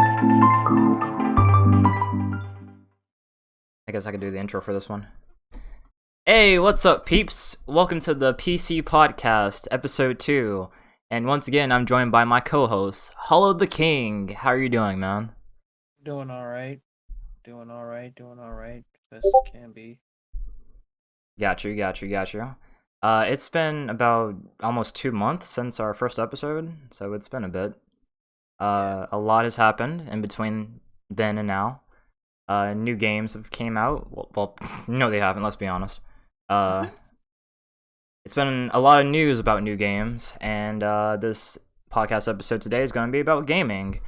I guess I could do the intro for this one. Hey, what's up, peeps? Welcome to the PC Podcast, Episode 2. And once again, I'm joined by my co-host, Hollow the King. How are you doing, man? Doing all right. Best it can be. Got you. It's been about almost 2 months since our first episode, so it's been a bit. A lot has happened in between then and now. New games have came out. Well, no, they haven't. Let's be honest. It's been a lot of news about new games, and this podcast episode today is going to be about gaming.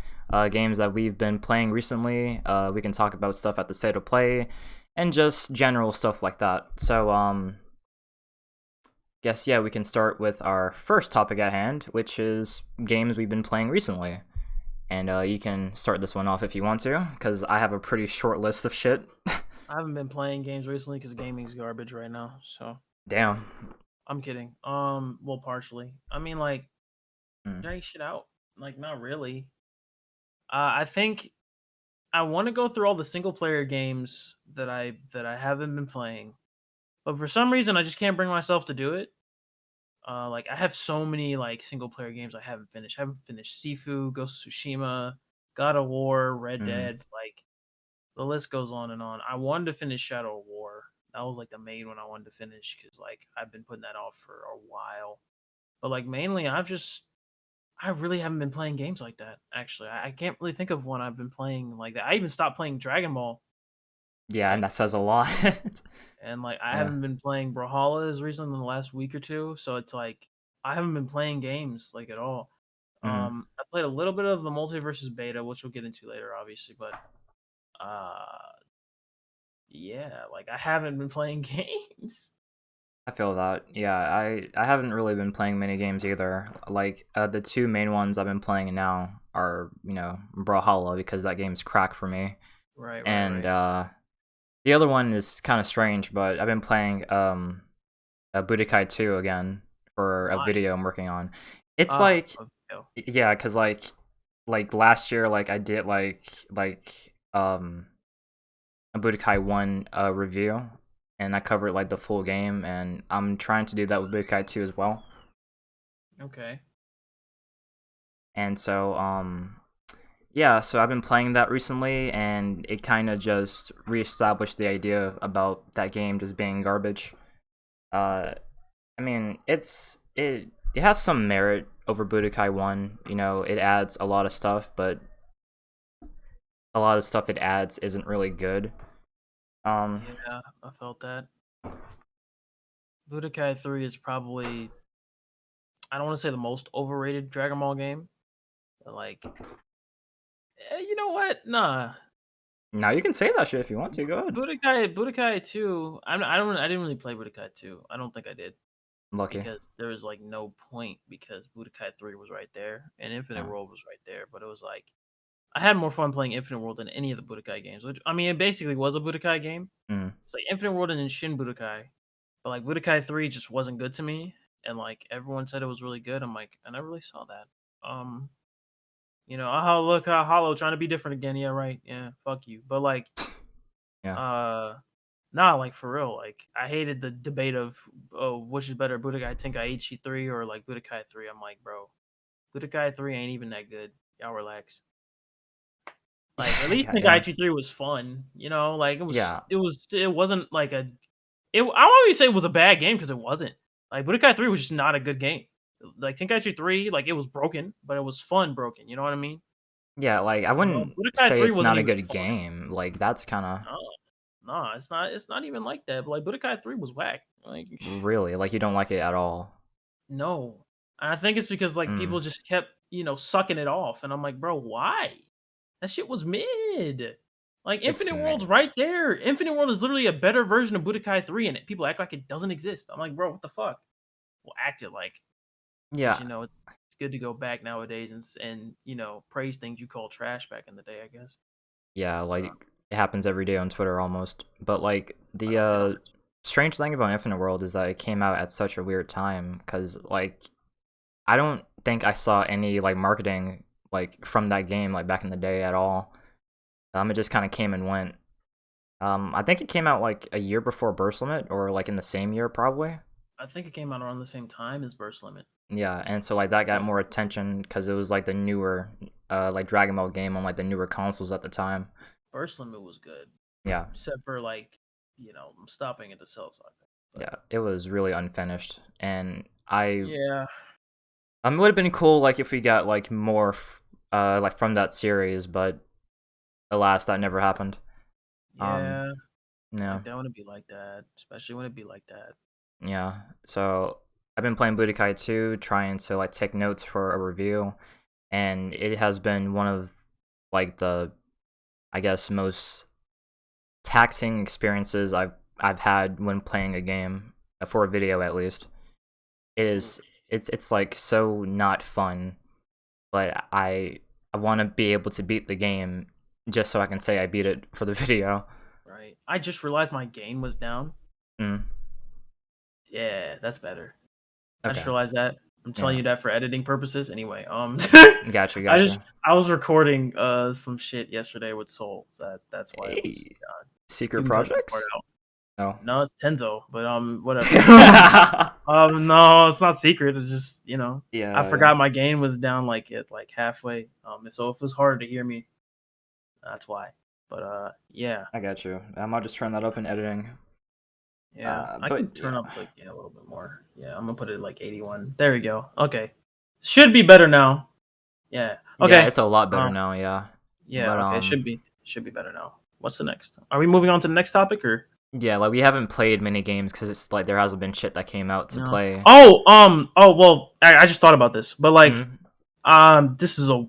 Games that we've been playing recently. We can talk about stuff at the state of play, and just general stuff like that. So, guess we can start with our first topic at hand, which is games we've been playing recently. And you can start this one off if you want to, because I have a pretty short list of shit. I haven't been playing games recently because gaming's garbage right now. So Damn. I'm kidding. Well, partially. I mean, like, trying shit out. Like, not really. I think I want to go through all the single player games that I haven't been playing, but for some reason I just can't bring myself to do it. Like I have so many like single player games I haven't finished. I haven't finished Sifu, Ghost of Tsushima, God of War, Red Dead. Like the list goes on and on. I wanted to finish Shadow of War. That was like the main one I wanted to finish because like I've been putting that off for a while. But like mainly, I really haven't been playing games like that. Actually, I can't really think of one I've been playing like that. I even stopped playing Dragon Ball. Yeah, Like, and that says a lot. and like I haven't been playing Brawlhalla as recently in the last week or two, so it's like I haven't been playing games like at all. I played a little bit of the Multiversus beta, which we'll get into later, obviously, but yeah, like I haven't been playing games. I feel that. Yeah, I haven't really been playing many games either. Like the two main ones I've been playing now are Brawlhalla, because that game's crack for me. Right. And the other one is kind of strange, but I've been playing Budokai 2 again for a video I'm working on. It's yeah, because like last year, like I did like a Budokai 1 review, and I covered like the full game, and I'm trying to do that with Budokai 2 as well. Okay. And so yeah, so I've been playing that recently, and it kind of just reestablished the idea about that game just being garbage. I mean, it has some merit over Budokai 1. You know, it adds a lot of stuff, but a lot of stuff it adds isn't really good. Yeah, I felt that. Budokai 3 is probably, I don't want to say the most overrated Dragon Ball game, but like, you know what? Nah. Now you can say that shit if you want to. Go ahead. Budokai 2. I didn't really play Budokai 2. I don't think I did. Lucky. Because there was like no point, because Budokai 3 was right there and Infinite World was right there. But it was like I had more fun playing Infinite World than any of the Budokai games. Which, I mean, it basically was a Budokai game. It's like Infinite World and then Shin Budokai. But like Budokai 3 just wasn't good to me. And like everyone said it was really good. I'm like, I never really saw that. Look how Hollow trying to be different again. Yeah, right. Yeah, fuck you. But like nah, like for real. Like I hated the debate of which is better, Budokai Tenkaichi 3 or like Budokai 3. I'm like, bro, Budokai 3 ain't even that good. Y'all relax. Like at least Tenkaichi 3 was fun, like it wasn't like I don't want to say it was a bad game, because it wasn't. Like Budokai 3 was just not a good game. Like Tenkaichi 3, like it was broken, but it was fun broken, you know what I mean? Yeah, like I wouldn't Budokai say 3 it's wasn't not a even good fun. game. Like that's kind of No, it's not even like that. But like Budokai 3 was whack. Like really, like you don't like it at all. no. And I think it's because like people just kept, sucking it off, and I'm like, bro, why? That shit was mid. Like Infinite World's right there. Infinite World is literally a better version of Budokai 3, and people act like it doesn't exist. I'm like, bro, what the fuck? Well, act it like. Yeah. It's good to go back nowadays and praise things you call trash back in the day, I guess. Yeah, like it happens every day on Twitter almost. But like the strange thing about Infinite World is that it came out at such a weird time, because like I don't think I saw any like marketing like from that game like back in the day at all. It just kind of came and went. I think it came out like a year before Burst Limit, or like in the same year probably. I think it came out around the same time as Burst Limit. Yeah, and so like that got more attention because it was like the newer, like Dragon Ball game on like the newer consoles at the time. Burst Limit was good. Yeah. Except for like, I'm stopping at the Cell Saga. Yeah, it was really unfinished, and I Yeah. it would have been cool like if we got like more like from that series, but alas, that never happened. Yeah. Yeah. Like, that wouldn't be like that, especially when it be like that. Yeah. So I've been playing Budokai 2, trying to like take notes for a review, and it has been one of like the, I guess, most taxing experiences I've had when playing a game, for a video at least. It's like so not fun, but I want to be able to beat the game just so I can say I beat it for the video. Right. I just realized my gain was down. Mm. Yeah, that's better. I just Okay. realized that. I'm telling Yeah. you that for editing purposes. Anyway, Gotcha. I was recording some shit yesterday with Soul. That's why it was Hey, done. secret projects? No. Oh. No, it's Tenzo, but whatever. No, it's not secret. It's just Yeah. I forgot my gain was down like halfway. So if it was hard to hear me, that's why. But yeah. I got you. I might just turn that up in editing. Yeah, I but, can turn up like a little bit more. Yeah, I'm gonna put it at like 81. There we go. Okay, should be better now. Yeah. Okay. Yeah, it's a lot better now. Yeah. Yeah. But, okay. Should be better now. What's the next? Are we moving on to the next topic or? Yeah, like we haven't played many games because it's like there hasn't been shit that came out to play. Oh, well, I just thought about this, but like, this is a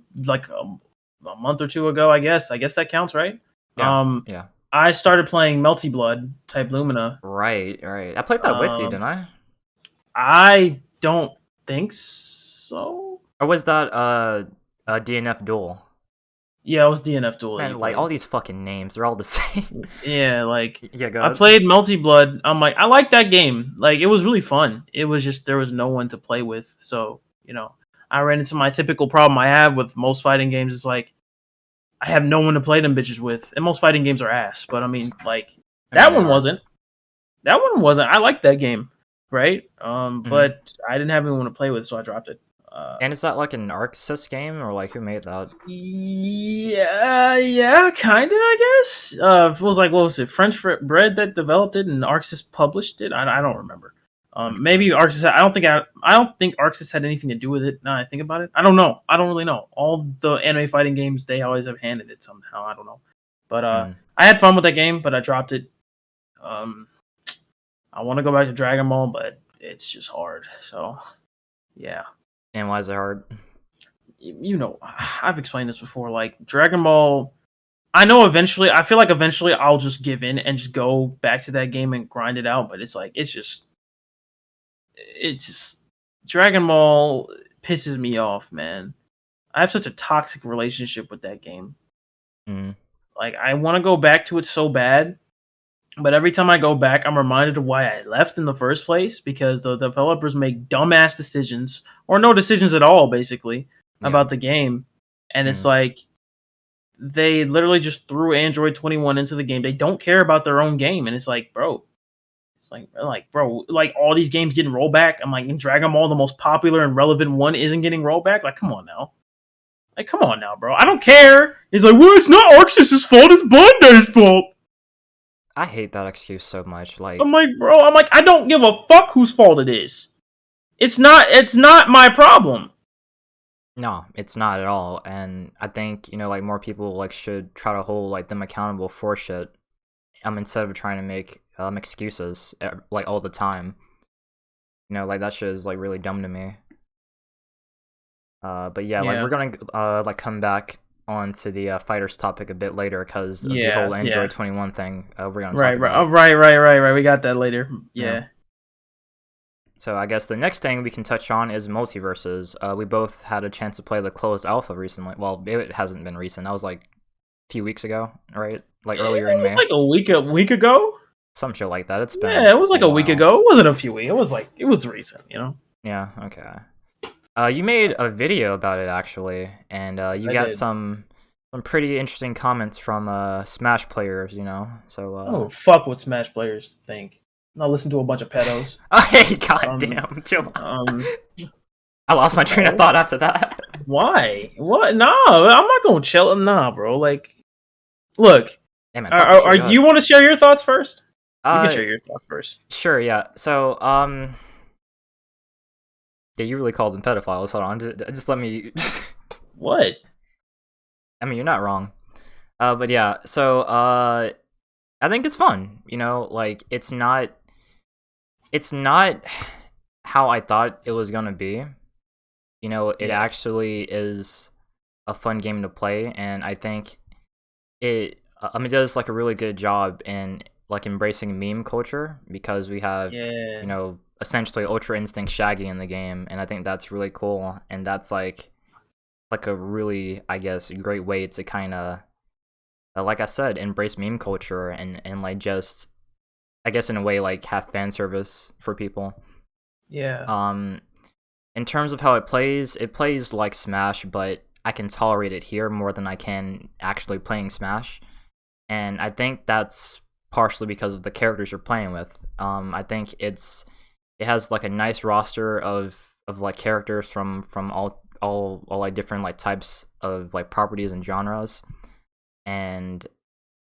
month or two ago, I guess. I guess that counts, right? Yeah. Yeah. I started playing Melty Blood Type Lumina. Right. I played that with you, didn't I? I don't think so. Or was that a DNF Duel? Yeah, it was DNF Duel. Man, like all these fucking names, they're all the same. Yeah, like yeah, go I ahead. played Melty Blood. I'm like, I like that game. Like it was really fun. It was just there was no one to play with, so I ran into my typical problem I have with most fighting games. It's like I have no one to play them bitches with, and most fighting games are ass. But I mean, like that one wasn't. That one wasn't. I liked that game, right? But I didn't have anyone to play with, so I dropped it. And is that like an ArcSys game, or like who made that? Yeah, kind of. I guess. It was like, what was it? French Bread that developed it, and ArcSys published it. I don't remember. Maybe ArcSys. I don't think ArcSys had anything to do with it. Now I think about it, I don't know. I don't really know. All the anime fighting games, they always have handed it somehow. I don't know. But I had fun with that game, but I dropped it. I want to go back to Dragon Ball, but it's just hard. So, yeah. And why is it hard? I've explained this before. Like Dragon Ball, I feel like eventually I'll just give in and just go back to that game and grind it out. But it's just Dragon Ball pisses me off, man. I have such a toxic relationship with that game. Like I want to go back to it so bad, but every time I go back, I'm reminded of why I left in the first place, because the developers make dumbass decisions or no decisions at all, basically, about the game. And it's like they literally just threw Android 21 into the game. They don't care about their own game. And it's like, bro, all these games getting rollback. I'm like, in Dragon Ball, the most popular and relevant one isn't getting rollback. Like, come on now. Bro. I don't care. He's like, well, it's not ArcSys' fault. It's Bandai's fault. I hate that excuse so much. Like, I'm like, I don't give a fuck whose fault it is. It's not my problem. No, it's not at all. And I think, like more people like should try to hold like them accountable for shit. Instead of trying to make excuses like all the time. Like that shit is like really dumb to me. But yeah, like we're gonna like come back onto the fighters topic a bit later because of the whole Android 21 thing. We're gonna talk about. Right. We got that later. Yeah. So I guess the next thing we can touch on is Multiversus. We both had a chance to play the closed alpha recently. Well, it hasn't been recent. That was like a few weeks ago, right? Like earlier in May. It was like a week ago. Some shit like that. It's been. Yeah, it was like a week ago. It wasn't a few weeks. It was recent. Yeah. Okay. You made a video about it actually, and you I got did. some pretty interesting comments from Smash players, you know. So Oh fuck, what Smash players think? Not listen to a bunch of pedos. hey, Um, goddamn, chill out. um, I lost my train of no. thought after that. Why? What? No, I'm not gonna chill. Nah, bro. Like, look. Hey man, talk your shit. Go Do you ahead. want to share your thoughts first? You can Uh, share your thoughts first. sure, yeah. So yeah, you really called them pedophiles. Hold on, just let me. What? I mean, you're not wrong. But yeah, so I think it's fun. You know, like it's not how I thought it was gonna be. You know, it Yeah. actually is a fun game to play, and I think it does like a really good job in like embracing meme culture because we have, Yeah. you know, essentially Ultra Instinct Shaggy in the game, and I think that's really cool, and that's like a really, I guess, great way to kind of like I said, embrace meme culture and like just, I guess, in a way, like have fan service for people. Yeah. Um, in terms of how it plays like Smash, but I can tolerate it here more than I can actually playing Smash, and I think that's partially because of the characters you're playing with. I think it has like a nice roster of like characters from all like different like types of like properties and genres, and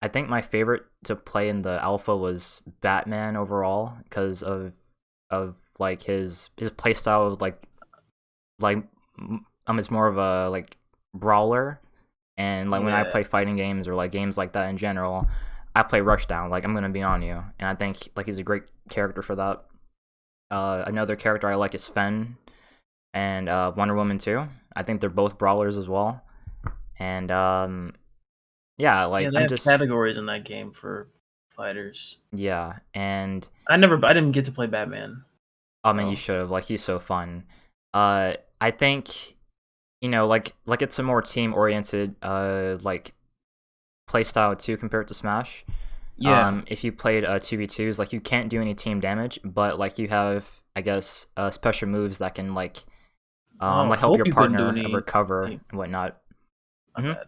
I think my favorite to play in the alpha was Batman overall because of like his playstyle of like it's more of a like brawler, and like when I Yeah. play fighting games or like games like that in general, I play Rushdown. Like I'm gonna be on you, and I think like he's a great character for that. Another character I like is Fen and Wonder Woman too. I think they're both brawlers as well, and yeah, Yeah. like They I'm have just categories in that game for fighters. yeah, and I didn't get to play Batman. I mean you So should have, like he's so fun. I think, you know, like it's a more team oriented like playstyle too compared to Smash. yeah. If you played 2v2s, like you can't do any team damage, but like you have, I guess, special moves that can Oh, like help hope your you couldn't do partner any recover team. and whatnot. My Hmm. bad.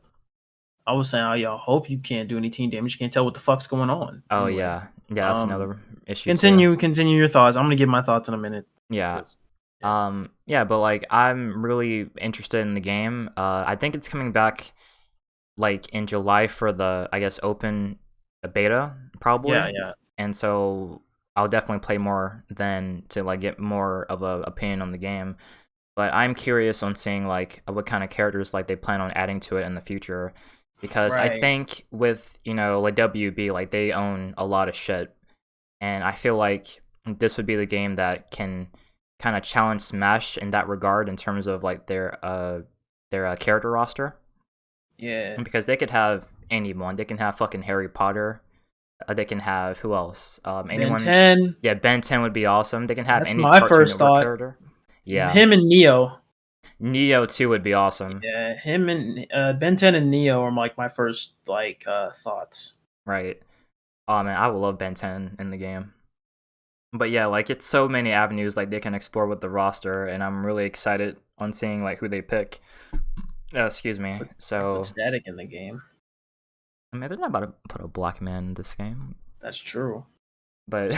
I was saying, oh, y'all hope you can't do any team damage. You can't tell what the fuck's going on. Oh Anyway, yeah, yeah, that's um, another issue too. continue your thoughts. I'm gonna give my thoughts in a minute. Yeah. 'Cause, yeah. Yeah, but like I'm really interested in the game. I think it's coming back like in July for the, I guess, open beta Yeah, probably, yeah. and so I'll definitely play more then to like get more of a opinion on the game. But I'm curious on seeing like what kind of characters like they plan on adding to it in the future, because I Right. think with, you know, like WB, like they own a lot of shit, and I feel like this would be the game that can kind of challenge Smash in that regard in terms of like their character roster, Yeah. because they could have anyone. They can have fucking Harry Potter. They can have who else? Ben Anyone? 10. Yeah, Ben 10 would be awesome. They can have That's any my Cartoon first Network thought. character. Yeah, Him and Neo. Neo 2 would be awesome. Yeah, him and Ben 10 and Neo are like my first thoughts. Right. Oh man, I would love Ben 10 in the game. But yeah, like it's so many avenues like they can explore with the roster, and I'm really excited on seeing like who they pick. Excuse me. Put So static in the game. I mean, they're not about to put a black man in this game, That's true. but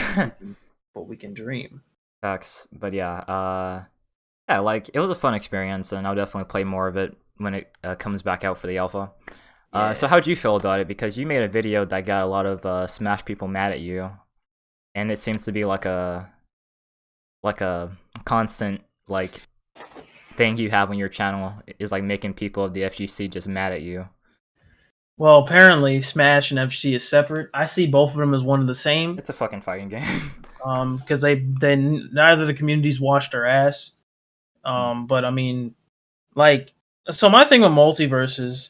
But we can dream. facts. But yeah, yeah, like it was a fun experience, and I'll definitely play more of it when it comes back out for the alpha. So Yeah. how'd you feel about it? Because you made a video that got a lot of Smash people mad at you, and it seems to be like a constant like thing you have on your channel is like making people of the FGC just mad at you. Well, apparently Smash and FC is separate. I see both of them as one of the same. It's a fucking fighting game. Because they neither of the communities washed their ass. But I mean, like, so my thing with Multiversus,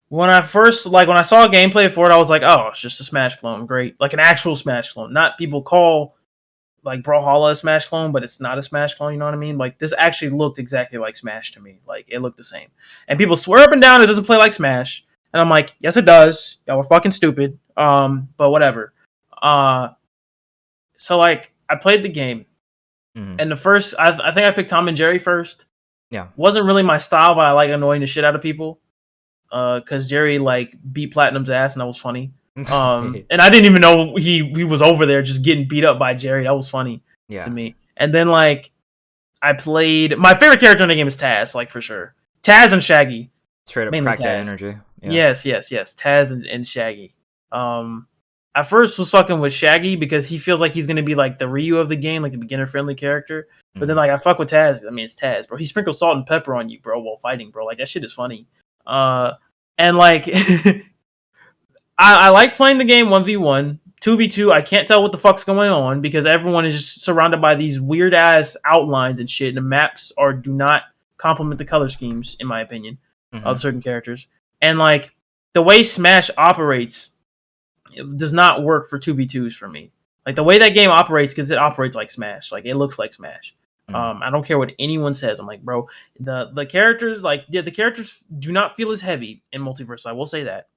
when I first when I saw gameplay for it, I was like, oh, it's just a Smash clone, great, like an actual Smash clone. Not people call like Brawlhalla a Smash clone, but it's not a Smash clone. You know what I mean? Like this actually looked exactly like Smash to me. Like it looked the same, and people swear up and down it doesn't play like Smash, and I'm like, yes, it does. Y'all were fucking stupid. But whatever. Uh, so like I played the game, Mhm. and the first, I think I picked Tom and Jerry first. Yeah. Wasn't really my style, but I like annoying the shit out of people. Because Jerry like beat Platinum's ass, and that was funny. And I didn't even know he was over there just getting beat up by Jerry. That was funny to Yeah. me. And then like I played my favorite character in the game is Taz, like for sure. Taz and Shaggy, Straight up mainly crackhead Taz. energy. Yeah. Yes, yes, yes. Taz and Shaggy. I first was fucking with Shaggy because he feels like he's gonna be like the Ryu of the game, like a beginner friendly character. But then like I fuck with Taz. I mean, it's Taz, bro. He sprinkles salt and pepper on you, bro, while fighting, bro. Like that shit is funny. And like I like playing the game 1v1. 2v2, I can't tell what the fuck's going on because everyone is just surrounded by these weird ass outlines and shit. And the maps do not complement the color schemes, in my opinion, of certain characters. And like the way Smash operates, it does not work for 2v2s for me. Like the way that game operates, because it operates like Smash, like it looks like Smash. I don't care what anyone says. I'm like, bro, the characters, like, yeah, the characters do not feel as heavy in Multiverse. I will say that.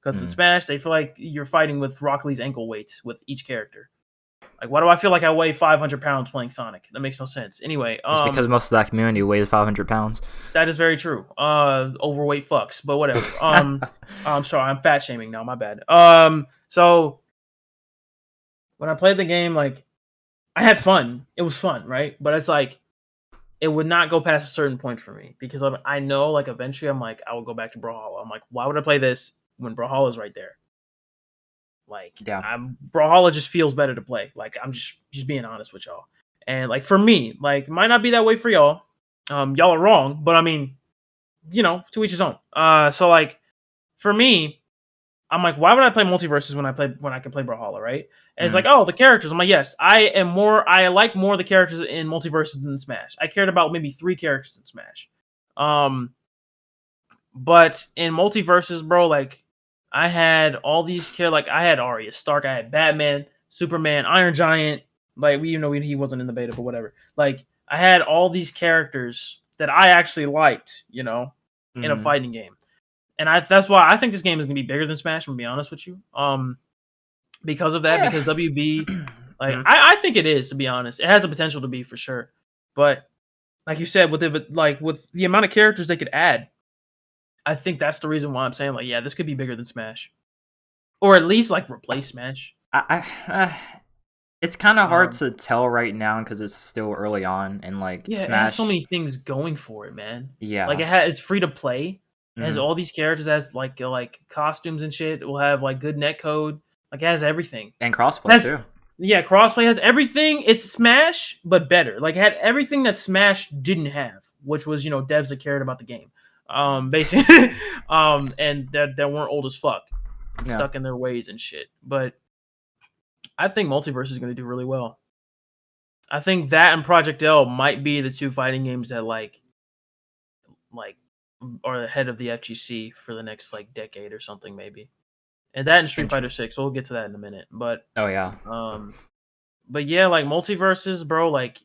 Because in Smash, they feel like you're fighting with Rock Lee's ankle weights with each character. Like, why do I feel like I weigh 500 pounds playing Sonic? That makes no sense. Anyway, it's because most of that community weighs 500 pounds. That is very true. Overweight fucks, but whatever. I'm sorry, I'm fat shaming now. My bad. So when I played the game, like, I had fun. It was fun, right? But it's like it would not go past a certain point for me because I know, like, eventually, I'm like, I will go back to Brawlhalla. I'm like, why would I play this when Brawlhalla's right there? Like, Yeah. Brawlhalla just feels better to play. Like, I'm just being honest with y'all. And like for me, like, might not be that way for y'all. Y'all are wrong, but I mean, you know, to each his own. So like for me, I'm like, why would I play Multiversus when I can play Brawlhalla, right? And it's like, oh, the characters. I'm like, yes, I like more the characters in Multiversus than Smash. I cared about maybe 3 characters in Smash. But in Multiversus, bro, like I had all these like I had Arya Stark, I had Batman, Superman, Iron Giant. Like we even know he wasn't in the beta, but whatever. Like I had all these characters that I actually liked, you know, in a fighting game. And that's why I think this game is gonna be bigger than Smash, I'm gonna be honest with you. Because of that, because WB like I think it is, to be honest. It has the potential to be for sure. But like you said, with the amount of characters they could add, I think that's the reason why I'm saying, like, yeah, this could be bigger than Smash, or at least like replace Smash. It's kind of hard to tell right now because it's still early on, and like yeah, Smash, it has so many things going for it, man. Yeah, like it's free to play. It has all these characters, has like costumes and shit. It will have like good netcode. Like it has everything and crossplay too. Yeah, crossplay has everything. It's Smash, but better. Like it had everything that Smash didn't have, which was, you know, devs that cared about the game. Basically, and that weren't old as fuck, and stuck in their ways and shit. But I think Multiverse is going to do really well. I think that and Project L might be the 2 fighting games that like are ahead of the FGC for the next like decade or something, maybe. And that and Street Fighter 6. We'll get to that in a minute. But oh yeah, but yeah, like Multiverses, bro. Like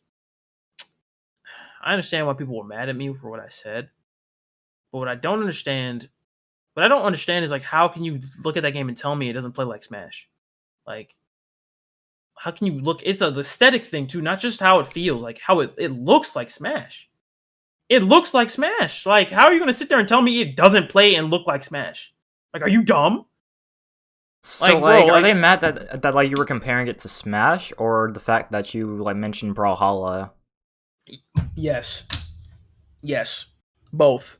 I understand why people were mad at me for what I said, but what I don't understand is like, how can you look at that game and tell me it doesn't play like Smash? Like, how can you look? It's the aesthetic thing too, not just how it feels. Like how it looks like Smash. It looks like Smash. Like, how are you going to sit there and tell me it doesn't play and look like Smash? Like, are you dumb? So like, bro, are they mad that like you were comparing it to Smash, or the fact that you like mentioned Brawlhalla? Yes, both.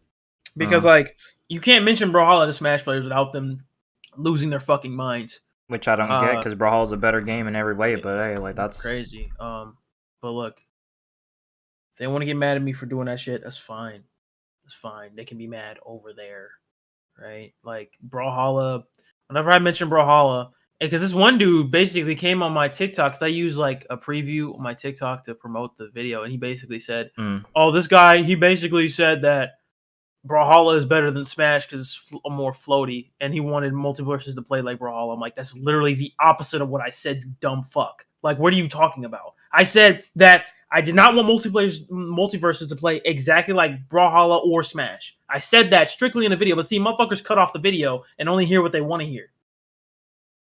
Because like you can't mention Brawlhalla to Smash players without them losing their fucking minds. Which I don't get, because Brawlhalla's a better game in every way. But hey, like that's crazy. But look, if they want to get mad at me for doing that shit, that's fine. That's fine. They can be mad over there, right? Like Brawlhalla. Whenever I mention Brawlhalla, because this one dude basically came on my TikTok, because I use like a preview on my TikTok to promote the video, and he basically said, "Oh, this guy, he basically said that Brawlhalla is better than Smash because it's more floaty, and he wanted Multiverses to play like Brawlhalla." I'm like, that's literally the opposite of what I said, you dumb fuck. Like, what are you talking about? I said that I did not want Multiverses to play exactly like Brawlhalla or Smash. I said that strictly in the video, but see, motherfuckers cut off the video and only hear what they want to hear.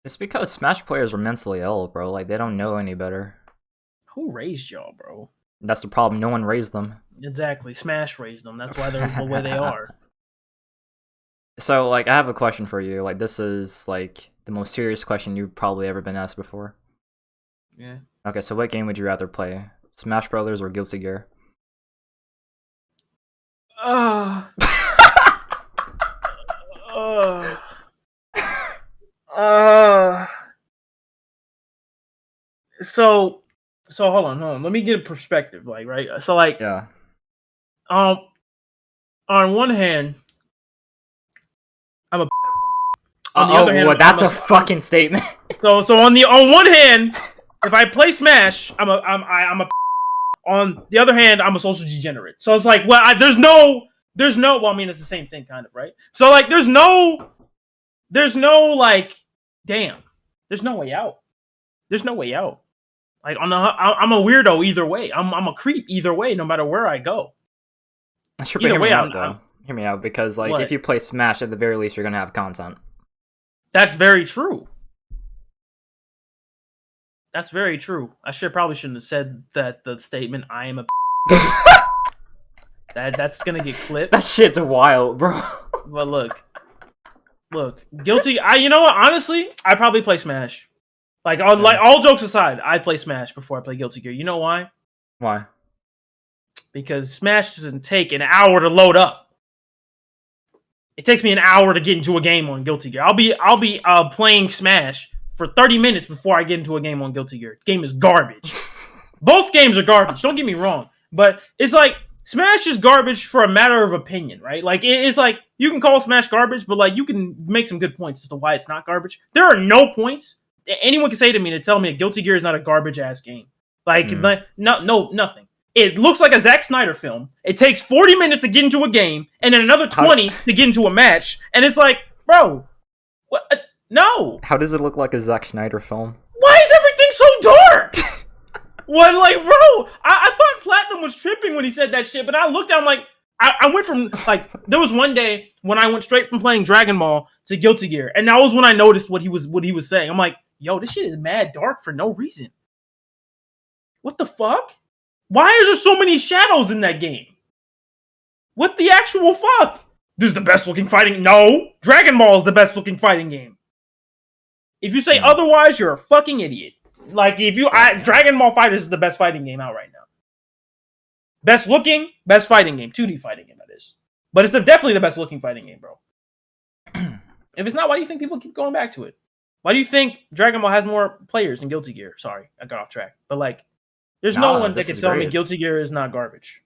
It's because Smash players are mentally ill, bro. Like, they don't know any better. Who raised y'all, bro? That's the problem. No one raised them. Exactly. Smash raised them. That's why they're the way they are. So, like, I have a question for you. Like, this is, like, the most serious question you've probably ever been asked before. Yeah. Okay, so what game would you rather play? Smash Brothers or Guilty Gear? Uh, uh, uh, so hold on. Let me get a perspective, like, right? So, like, Yeah. on one hand, I'm a. On the other hand, well, that's a fucking statement. So on one hand, if I play Smash, I'm a. On the other hand, I'm a social degenerate. So it's like, well, there's no. Well, I mean, it's the same thing, kind of, right? So, like, there's no, like, damn, there's no way out. There's no way out. Like, I'm a weirdo either way. I'm a creep either way, no matter where I go. Sure, but hear me out, though. Hear me out, because, like, if you play Smash, at the very least, you're gonna have content. That's very true. That's very true. I probably shouldn't have said that. The statement, I am a that's gonna get clipped. That shit's wild, bro. But look, Guilty. You know what? Honestly, I probably play Smash. Like, all jokes aside, I play Smash before I play Guilty Gear. You know why? Why? Because Smash doesn't take an hour to load up. It takes me an hour to get into a game on Guilty Gear. I'll be playing Smash for 30 minutes before I get into a game on Guilty Gear. The game is garbage. Both games are garbage. Don't get me wrong, but it's like Smash is garbage for a matter of opinion, right? Like, it's like you can call Smash garbage, but like you can make some good points as to why it's not garbage. There are no points anyone can say to me to tell me a Guilty Gear is not a garbage ass game. Like, nothing. It looks like a Zack Snyder film. It takes 40 minutes to get into a game, and then another 20 to get into a match. And it's like, bro, what? No. How does it look like a Zack Snyder film? Why is everything so dark? What, like, bro? I thought Platinum was tripping when he said that shit, but I looked at him like, I went from, like, there was one day when I went straight from playing Dragon Ball to Guilty Gear, and that was when I noticed what he was saying. I'm like, yo, this shit is mad dark for no reason. What the fuck? Why is there so many shadows in that game? What the actual fuck? This is the best looking fighting. No, Dragon Ball is the best looking fighting game. If you say otherwise, you're a fucking idiot. Like, Dragon Ball FighterZ is the best fighting game out right now. Best looking, best fighting game, 2D fighting game, that is. But it's definitely the best looking fighting game, bro. If it's not, why do you think people keep going back to it? Why do you think Dragon Ball has more players than Guilty Gear? Sorry, I got off track. But, like, there's no one that can tell me Guilty Gear is not garbage.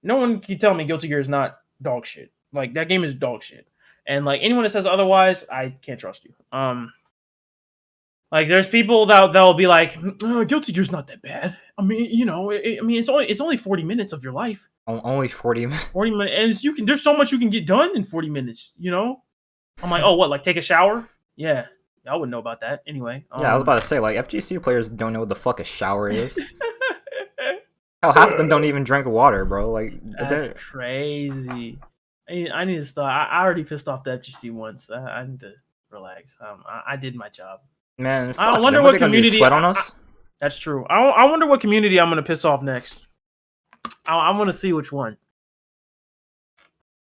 No one can tell me Guilty Gear is not dog shit. Like, that game is dog shit. And, like, anyone that says otherwise, I can't trust you. Like, there's people that'll be like, Guilty Gear's not that bad. I mean, you know, it's only 40 minutes of your life. Only 40 minutes. 40 minutes, and there's so much you can get done in 40 minutes. You know, I'm like, oh, what? Like, take a shower? Yeah, I wouldn't know about that anyway. Yeah, I was about to say, like, FGC players don't know what the fuck a shower is. Hell, half of them don't even drink water, bro. Like, that's crazy. I need to stop. I already pissed off the FGC once. I need to relax. I did my job. Man, I wonder what community sweat on us. That's true. I wonder what community I'm gonna piss off next. I want to see which one.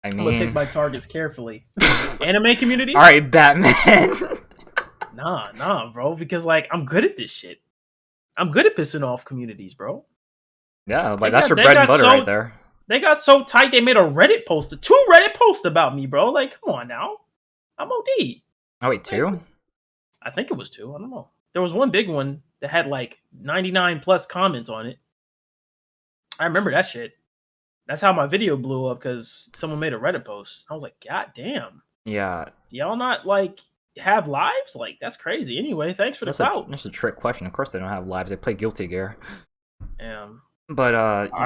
I'm gonna pick my targets carefully. Anime community. All right, Batman. Nah, bro. Because, like, I'm good at this shit. I'm good at pissing off communities, bro. Yeah, like that's your bread and butter right there. They got so tight they made a Reddit post, 2 Reddit posts about me, bro. Like, come on now. I'm OD. Oh wait, 2? I think it was 2. I don't know. There was one big one that had like 99 plus comments on it. I remember that shit. That's how my video blew up, because someone made a Reddit post. I was like, God damn. Yeah. Y'all not, like, have lives? Like, that's crazy. Anyway, thanks for the clout. That's a trick question. Of course they don't have lives. They play Guilty Gear. Damn. But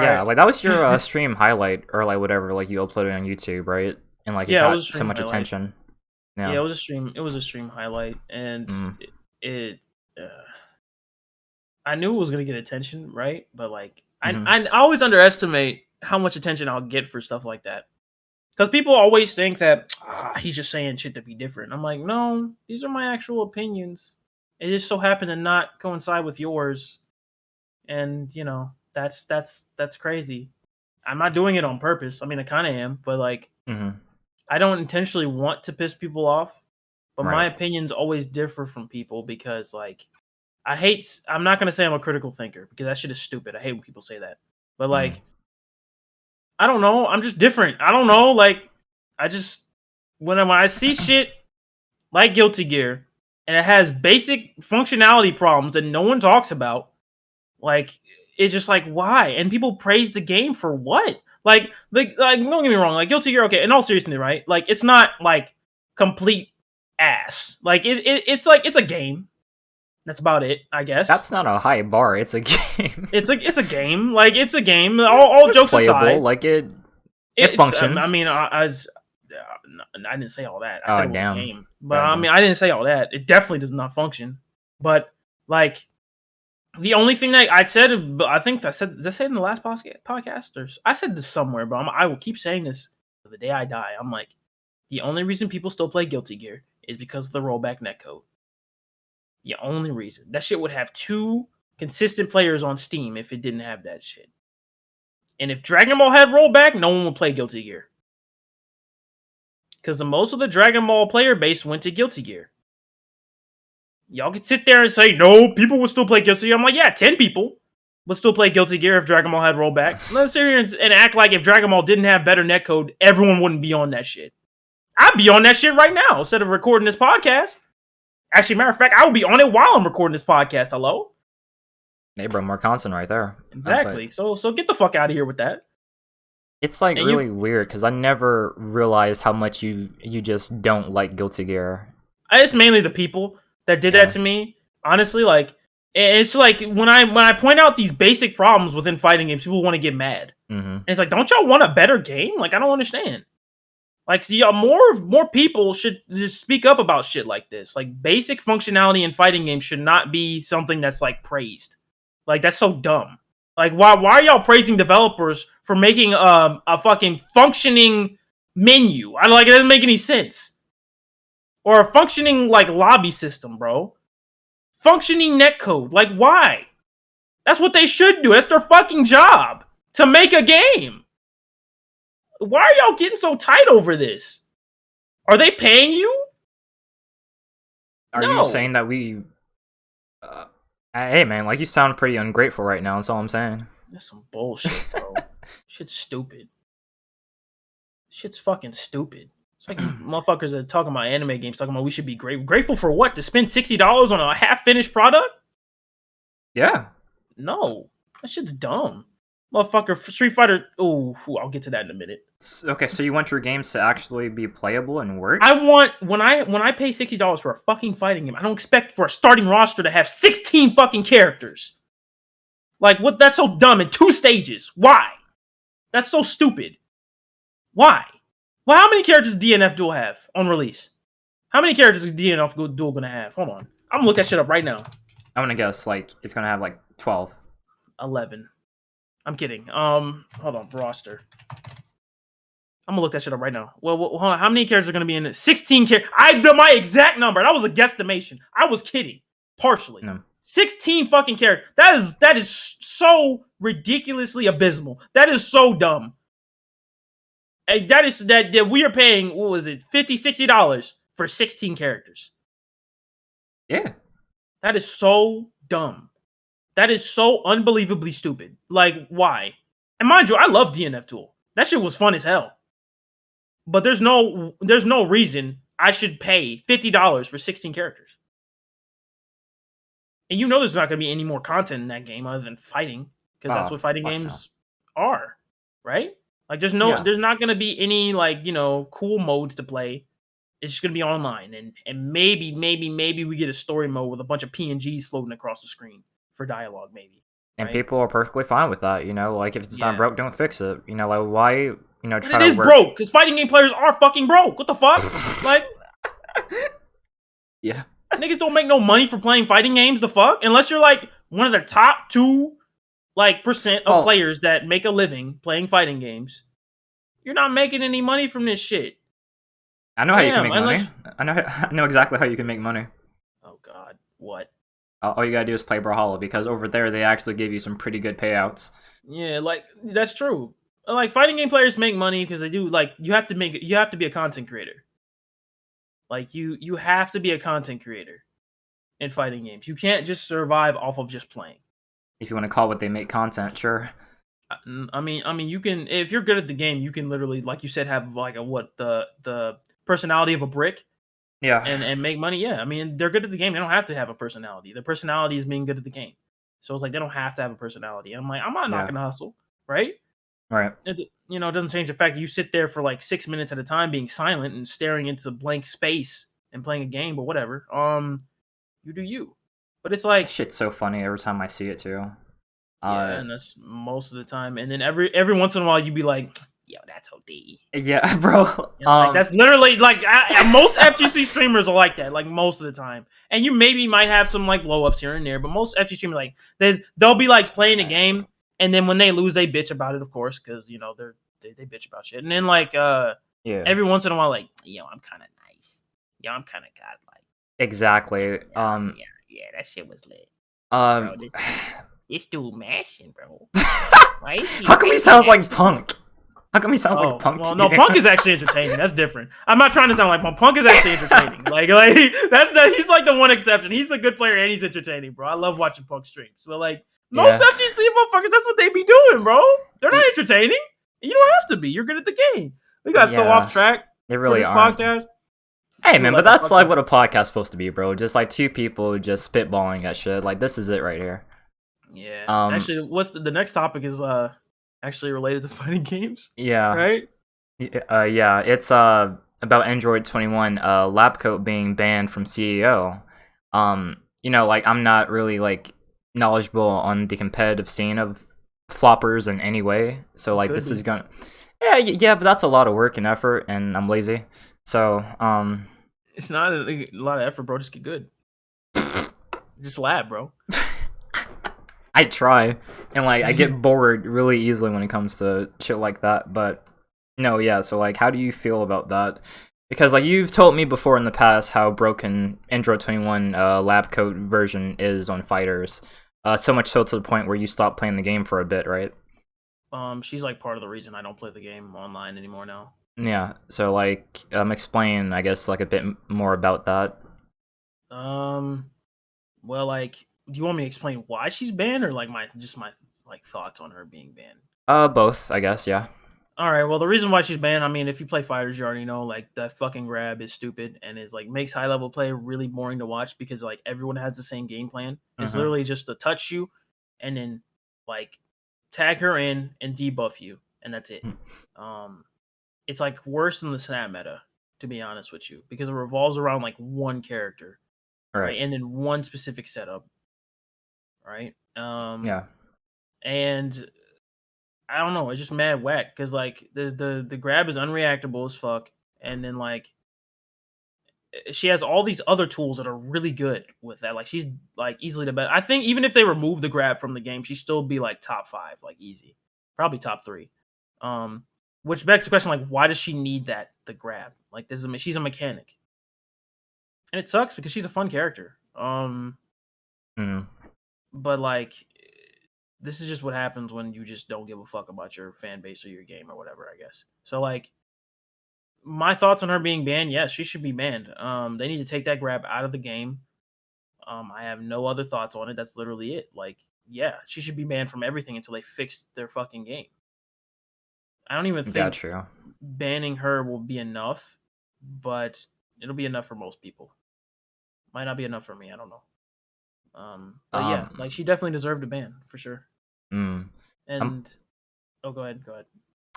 yeah, like that was your stream highlight, or like whatever, like you uploaded on YouTube, right? And like it got so much attention. Yeah, it was a stream. It was a stream highlight, and I knew it was gonna get attention, right? But like, I always underestimate how much attention I'll get for stuff like that, because people always think that he's just saying shit to be different. I'm like, no, these are my actual opinions. It just so happened to not coincide with yours, and you know, That's crazy. I'm not doing it on purpose. I mean, I kind of am, but like, I don't intentionally want to piss people off. But my opinions always differ from people because, like, I'm not gonna say I'm a critical thinker because that shit is stupid. I hate when people say that. But like, I don't know. I'm just different. I don't know. Like, I just when I see shit like Guilty Gear and it has basic functionality problems that no one talks about, like, it's just like, why? And people praise the game for what? Like don't get me wrong, like Guilty Gear, okay, in all seriousness, right? Like, it's not like complete ass. Like, it's like, it's a game. That's about it, I guess. That's not a high bar. It's a game. It's a game. Like, it's a game. All jokes playable. aside, like it functions. I mean, I didn't say all that. I said it was a game, but I mean, I didn't say all that. It definitely does not function. But like, the only thing that I said, I think I said, did I say it in the last podcast? Or I said this somewhere, but I will keep saying this to the day I die. I'm like, the only reason people still play Guilty Gear is because of the rollback netcode. The only reason. That shit would have 2 consistent players on Steam if it didn't have that shit. And if Dragon Ball had rollback, no one would play Guilty Gear. Because most of the Dragon Ball player base went to Guilty Gear. Y'all could sit there and say, no, people would still play Guilty Gear. I'm like, yeah, 10 people would still play Guilty Gear if Dragon Ball had rollback. Let's sit here and act like if Dragon Ball didn't have better netcode, everyone wouldn't be on that shit. I'd be on that shit right now instead of recording this podcast. Actually, matter of fact, I will be on it while I'm recording this podcast. Hello? Hey, bro, more content right there. Exactly. So get the fuck out of here with that. It's like and really weird because I never realized how much you just don't like Guilty Gear. It's mainly the people that did that to me. Honestly, like, it's like when I point out these basic problems within fighting games, people want to get mad. And it's like, don't y'all want a better game? Like, I don't understand. Like, see, more people should just speak up about shit like this. Like, basic functionality in fighting games should not be something that's like praised. Like, that's so dumb. Like, why are y'all praising developers for making a fucking functioning menu? I like, it doesn't make any sense. Or a functioning like lobby system, bro. Functioning netcode. Like, why? That's what they should do. That's their fucking job, to make a game. Why are y'all getting so tight over this? Are they paying you? Are you saying that we... hey, man, like, you sound pretty ungrateful right now. That's all I'm saying. That's some bullshit, bro. Shit's stupid. Shit's fucking stupid. It's like motherfuckers are talking about anime games, talking about we should be grateful for what? To spend $60 on a half-finished product? Yeah. No. That shit's dumb. Motherfucker, Street Fighter... Ooh, I'll get to that in a minute. Okay, so you want your games to actually be playable and work? I want... When I pay $60 for a fucking fighting game, I don't expect for a starting roster to have 16 fucking characters. Like, what? That's so dumb in 2 stages. Why? That's so stupid. Why? Well, how many characters does DNF Duel have on release? How many characters is DNF Duel gonna have? Hold on. I'm gonna look that shit up right now. I'm gonna guess, like, it's gonna have, like, 12. 11. I'm kidding. Hold on. Roster. I'm gonna look that shit up right now. Well, hold on. How many characters are gonna be in it? 16 characters. I did my exact number. That was a guesstimation. I was kidding. Partially. No. 16 fucking characters. That is so ridiculously abysmal. That is so dumb. And that we are paying, what was it, $50, $60 for 16 characters. Yeah. That is so dumb. That is so unbelievably stupid. Like, why? And mind you, I love DNF Duel. That shit was fun as hell. But there's no reason I should pay $50 for 16 characters. And you know there's not going to be any more content in that game other than fighting. Because that's what fighting games are. Right? Like, there's not going to be any, like, you know, cool modes to play. It's just going to be online. And maybe we get a story mode with a bunch of PNGs floating across the screen for dialogue, maybe. And people are perfectly fine with that, you know? Like, if it's not broke, don't fix it. You know, like, why, you know, try to It is broke, because fighting game players are fucking broke. What the fuck? Like... Yeah. Niggas don't make no money for playing fighting games, the fuck? Unless you're, like, one of the top 2, like, % of players that make a living playing fighting games. You're not making any money from this shit. I know how you can make money. I know exactly how you can make money. Oh, God. What? All you gotta do is play Brawlhalla because over there they actually give you some pretty good payouts. Yeah, like that's true. Like fighting game players make money because they do. Like you have to be a content creator. Like you have to be a content creator in fighting games. You can't just survive off of just playing. If you want to call what they make content, sure. I mean, you can if you're good at the game, you can literally, like you said, have like a what the personality of a brick Yeah, and make money. Yeah, I mean, they're good at the game. They don't have to have a personality. Their personality is being good at the game. So it's like they don't have to have a personality. And I'm like, I'm not yeah, knocking the hustle, right? right. It doesn't change the fact that you sit there for like 6 minutes at a time being silent and staring into blank space and playing a game, but whatever. You do you. But it's That like, shit's so funny every time I see it too. yeah, Uh, and that's most of the time. And then every once in a while, you be like, yo, that's OD. yeah, bro. Like that's literally like most FGC streamers are like that, like most of the time. And you maybe might have some like blow ups here and there, but most FGC streamers like they'll be like playing a game, and then when they lose, they bitch about it, of course, because they bitch about shit. And then like yeah, every once in a while, like yo, I'm kind of nice, yo, I'm kind of godlike, exactly. yeah, that shit was lit, bro. Um, This dude mashing, bro. how come he sounds like Punk? How come he sounds like Punk? Well, to no, you? Punk is actually entertaining. That's different. I'm not trying to sound like Punk. Punk is actually entertaining. Like he's like the one exception. He's a good player and he's entertaining, bro. I love watching Punk streams. But like most Yeah, FGC motherfuckers, that's what they be doing, bro. They're not entertaining. You don't have to be. You're good at the game. We got so yeah, off track they for really this aren't. podcast. Hey Dude, man, but like a that's like fucking what a podcast's supposed to be, bro. Just like two people just spitballing at shit. Like this is it right here. yeah. Um, Actually, what's the next topic is actually related to fighting games, yeah, right? yeah. It's about Android 21, Labcoat being banned from CEO. Like I'm not really like knowledgeable on the competitive scene of floppers in any way, so You like could this is be. gonna, yeah, but that's a lot of work and effort, and I'm lazy. So It's not a lot of effort, bro. Just get good. Just lab, bro. I try, and like I get bored really easily when it comes to shit like that. But no, yeah. So like, how do you feel about that? Because like you've told me before in the past how broken Android 21 lab coat version is on fighters. So much so to the point where you stopped playing the game for a bit, right? She's like part of the reason I don't play the game online anymore now. Yeah. So like, explain, I guess, like a bit more about that. Um, well, like, do you want me to explain why she's banned, or like my like thoughts on her being banned? Both, I guess. Yeah. All right. Well, the reason why she's banned, I mean, if you play fighters, you already know like that fucking grab is stupid and is like makes high level play really boring to watch because like everyone has the same game plan. It's Uh-huh. literally just to touch you and then like tag her in and debuff you, and that's it. Um, it's like worse than the snap meta, to be honest with you, because it revolves around like one character, All right. right, and then one specific setup, right? Yeah. And I don't know, it's just mad whack because like the grab is unreactable as fuck, and then like she has all these other tools that are really good with that. Like she's like easily the best. I think even if they remove the grab from the game, she'd still be like top five, like easy, probably top three. Um, which begs the question, like, why does she need that the grab? Like, she's a mechanic, and it sucks because she's a fun character. Mm. But like, this is just what happens when you just don't give a fuck about your fan base or your game or whatever. I guess so. Like, my thoughts on her being banned, yes, she should be banned. They need to take that grab out of the game. I have no other thoughts on it. That's literally it. Like, yeah, she should be banned from everything until they fix their fucking game. I don't even Got think you. banning her will be enough, but it'll be enough for most people. Might not be enough for me. I don't know. But yeah, like Um. she definitely deserved a ban for sure. Mm. Um. And oh, go ahead, go ahead.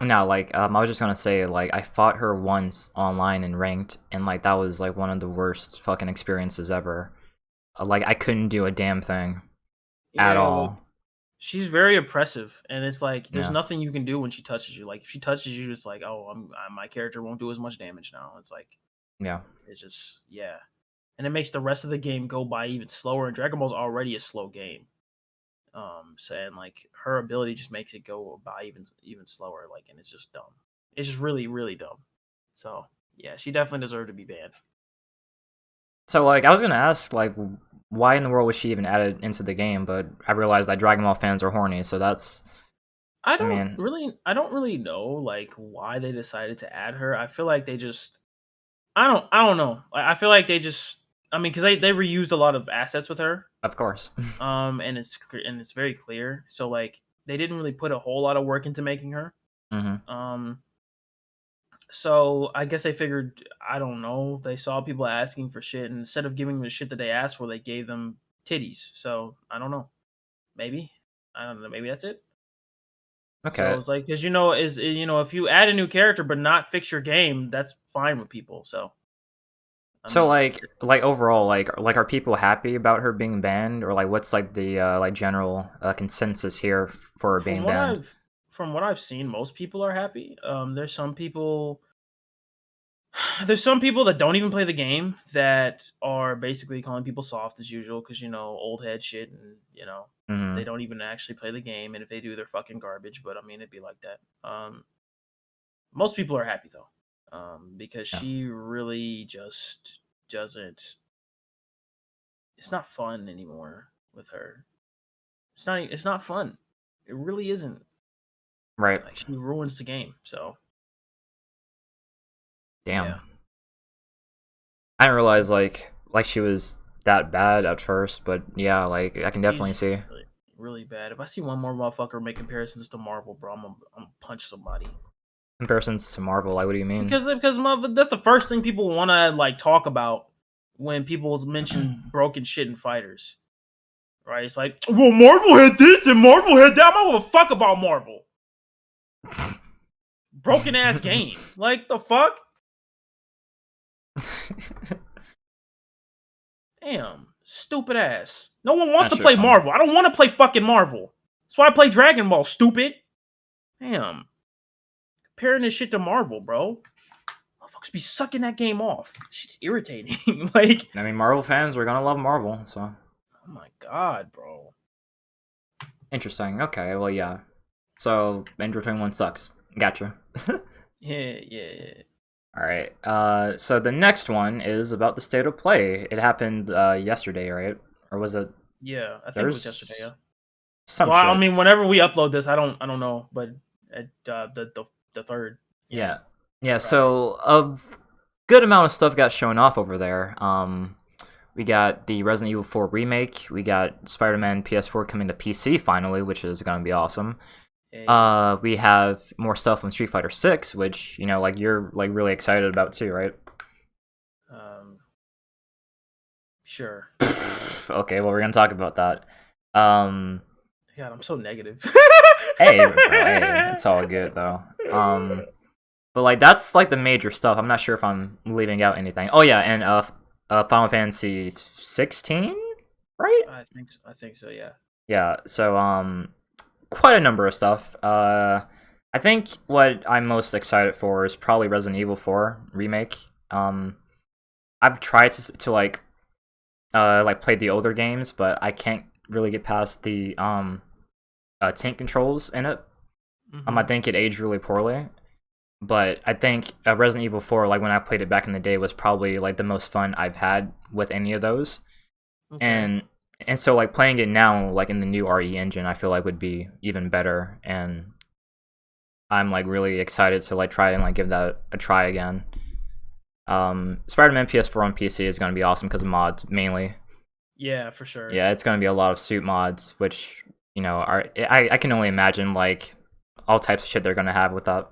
No, like, I was just gonna say, like, I fought her once online and ranked, and like that was like one of the worst fucking experiences ever. Like, I couldn't do a damn thing at Yeah, like all. she's very oppressive, and it's like there's Yeah. nothing you can do when she touches you. Like if she touches you, it's like, oh, my character won't do as much damage now. It's like Yeah. it's just yeah, and it makes the rest of the game go by even slower. And Dragon Ball's already a slow game. So and like her ability just makes it go by even slower. Like, and it's just dumb. It's just really really dumb. So yeah, she definitely deserved to be banned. So like, I was gonna ask, like, why in the world was she even added into the game? But I realized that Dragon Ball fans are horny, so that's. I mean, I don't really know like why they decided to add her. I feel like they just I don't know. I feel like they just I mean cuz they reused a lot of assets with her. of course. And it's clear, and it's very clear. So like they didn't really put a whole lot of work into making her. Mm-hmm. Um so I guess they figured, I don't know, they saw people asking for shit, and instead of giving them the shit that they asked for, they gave them titties. So I don't know. Maybe. I don't know, maybe that's it. So Okay. it's like, because if you add a new character but not fix your game, that's fine with people. So I So mean, like overall, are people happy about her being banned, or like what's like the like general consensus here for her from being what banned? I've seen, most people are happy. There's some people that don't even play the game that are basically calling people soft as usual because old head shit, and they Mm-hmm. don't even actually play the game, and if they do, they're fucking garbage. But I mean, it'd be like that. Most people are happy though, because Yeah. she really just doesn't. It's not fun anymore with her. It's not fun. It really isn't. Right. Like, she ruins the game. So Damn. yeah, I didn't realize like she was that bad at first, but yeah, like I can definitely she's see really, really bad. If I see one more motherfucker make comparisons to Marvel, bro, I'm gonna punch somebody. comparisons to Marvel. Like, what do you mean? Because that's the first thing people want to like talk about when people mention broken shit in fighters, right? It's like, well, Marvel had this and Marvel had that. I don't give a fuck about Marvel. Broken ass game. Like, the fuck? Damn, stupid ass. No one wants That to shit play funny. Marvel. I don't want to play fucking Marvel. That's why I play Dragon Ball, stupid. Damn. Comparing this shit to Marvel, bro. Motherfuckers be sucking that game off. Shit's irritating. Like, I mean, Marvel fans, we're gonna love Marvel, so oh my god, bro. interesting. Okay, well, yeah. So Android 21 sucks. Gotcha. Yeah, yeah, yeah. All right. So the next one is about the state of play. It happened yesterday, right? Or was it? Yeah, I think it was yesterday, There's yeah. some Well, I shit. mean, whenever we upload this, I don't know, but at the third, Yeah. Yeah. Friday. So a good amount of stuff got shown off over there. We got the Resident Evil 4 remake. We got Spider-Man PS4 coming to PC finally, which is gonna be awesome. Hey, We have more stuff on Street Fighter 6, which like you're like really excited about too, right? um, sure. Okay, well we're gonna talk about that. Um, God, I'm so negative. hey, bro, hey, it's all good though. But like that's like the major stuff. I'm not sure if I'm leaving out anything. Oh yeah, and Final Fantasy 16, right? I think so. Yeah. Yeah. So quite a number of stuff. I think what I'm most excited for is probably Resident Evil 4 remake. I've tried to like play the older games, but I can't really get past the tank controls in it. I Mm-hmm. think it aged really poorly. But I think Resident Evil 4, like when I played it back in the day, was probably like the most fun I've had with any of those. Okay. And so like playing it now, like in the new RE engine, I feel like would be even better. And I'm like really excited to like try and like give that a try again. Spider-Man PS4 on PC is gonna be awesome because of mods mainly. Yeah, for sure. Yeah, it's gonna be a lot of suit mods, which are I can only imagine like all types of shit they're gonna have with that.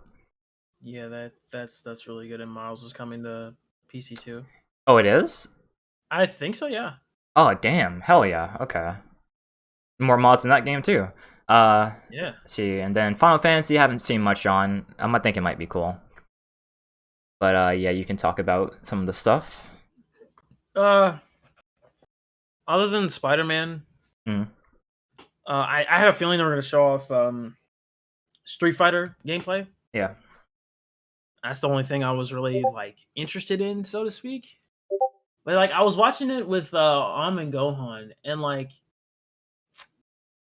Yeah, that's really good. And Miles is coming to PC too. Oh, it is. I think so. Yeah. Oh, damn. Hell yeah. Okay. More mods in that game too. Uh, Yeah. see, and then Final Fantasy, haven't seen much on. I think it might be cool. But yeah, you can talk about some of the stuff. Uh, Other than Spider Man, Mm, I had a feeling they were going to show off Street Fighter gameplay. yeah. That's the only thing I was really like interested in, so to speak. But like I was watching it with Am and Gohan, and like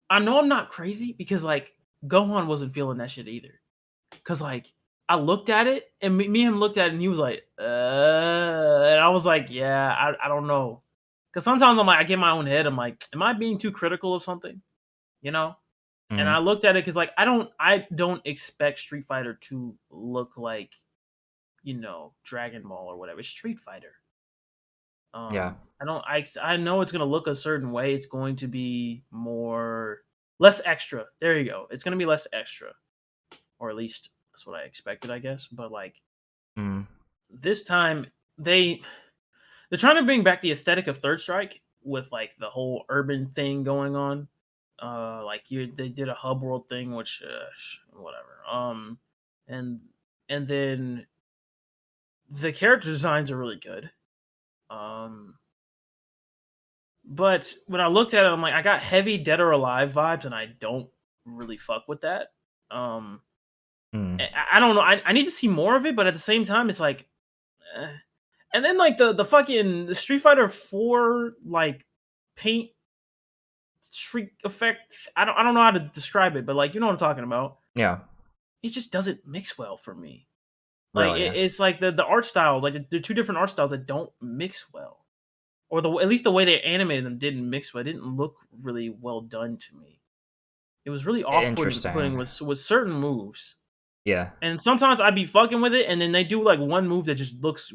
I know I'm not crazy because like Gohan wasn't feeling that shit either. Cause like I looked at it, and me and him looked at it, and he was like, and I was like, yeah, I don't know. Because sometimes I'm like, I get in my own head. I'm like, am I being too critical of something? You know? And I Mm. looked at it because like I don't expect Street Fighter to look like, Dragon Ball or whatever. It's Street Fighter. Yeah. I don't I know it's gonna look a certain way. It's going to be less extra. There you go. It's gonna be less extra, or at least that's what I expected, I guess. But like Mm. this time, they're trying to bring back the aesthetic of Third Strike with like the whole urban thing going on. They did a hub world thing, which whatever. And and then the character designs are really good. Um, but when I looked at it, I'm like, I got heavy Dead or Alive vibes, and I don't really fuck with that. Um, Mm. I don't know. I need to see more of it, but at the same time, it's like, eh. And then like the fucking the Street Fighter 4 like paint streak effect. I don't know how to describe it, but like you know what I'm talking about. Yeah. It just doesn't mix well for me. Like Really. it's like the art styles, like the two different art styles that don't mix well, or at least the way they animated them didn't mix well. It didn't look really well done to me. It was really off putting Interesting. with certain moves. Yeah. And sometimes I'd be fucking with it, and then they do like one move that just looks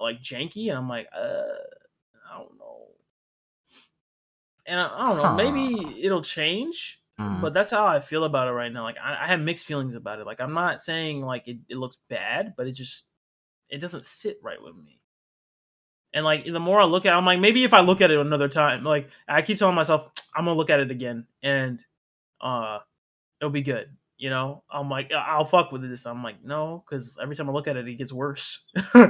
like janky, and I'm like, I don't know. And I don't know, Huh. maybe it'll change, Mm. but that's how I feel about it right now. Like I have mixed feelings about it. Like I'm not saying like it looks bad, but it doesn't sit right with me. And like the more I look at it, I'm like, maybe if I look at it another time, like I keep telling myself, I'm gonna look at it again and uh it'll be good. I'm like, I'll fuck with this. I'm like, no, because every time I look at it, it gets worse.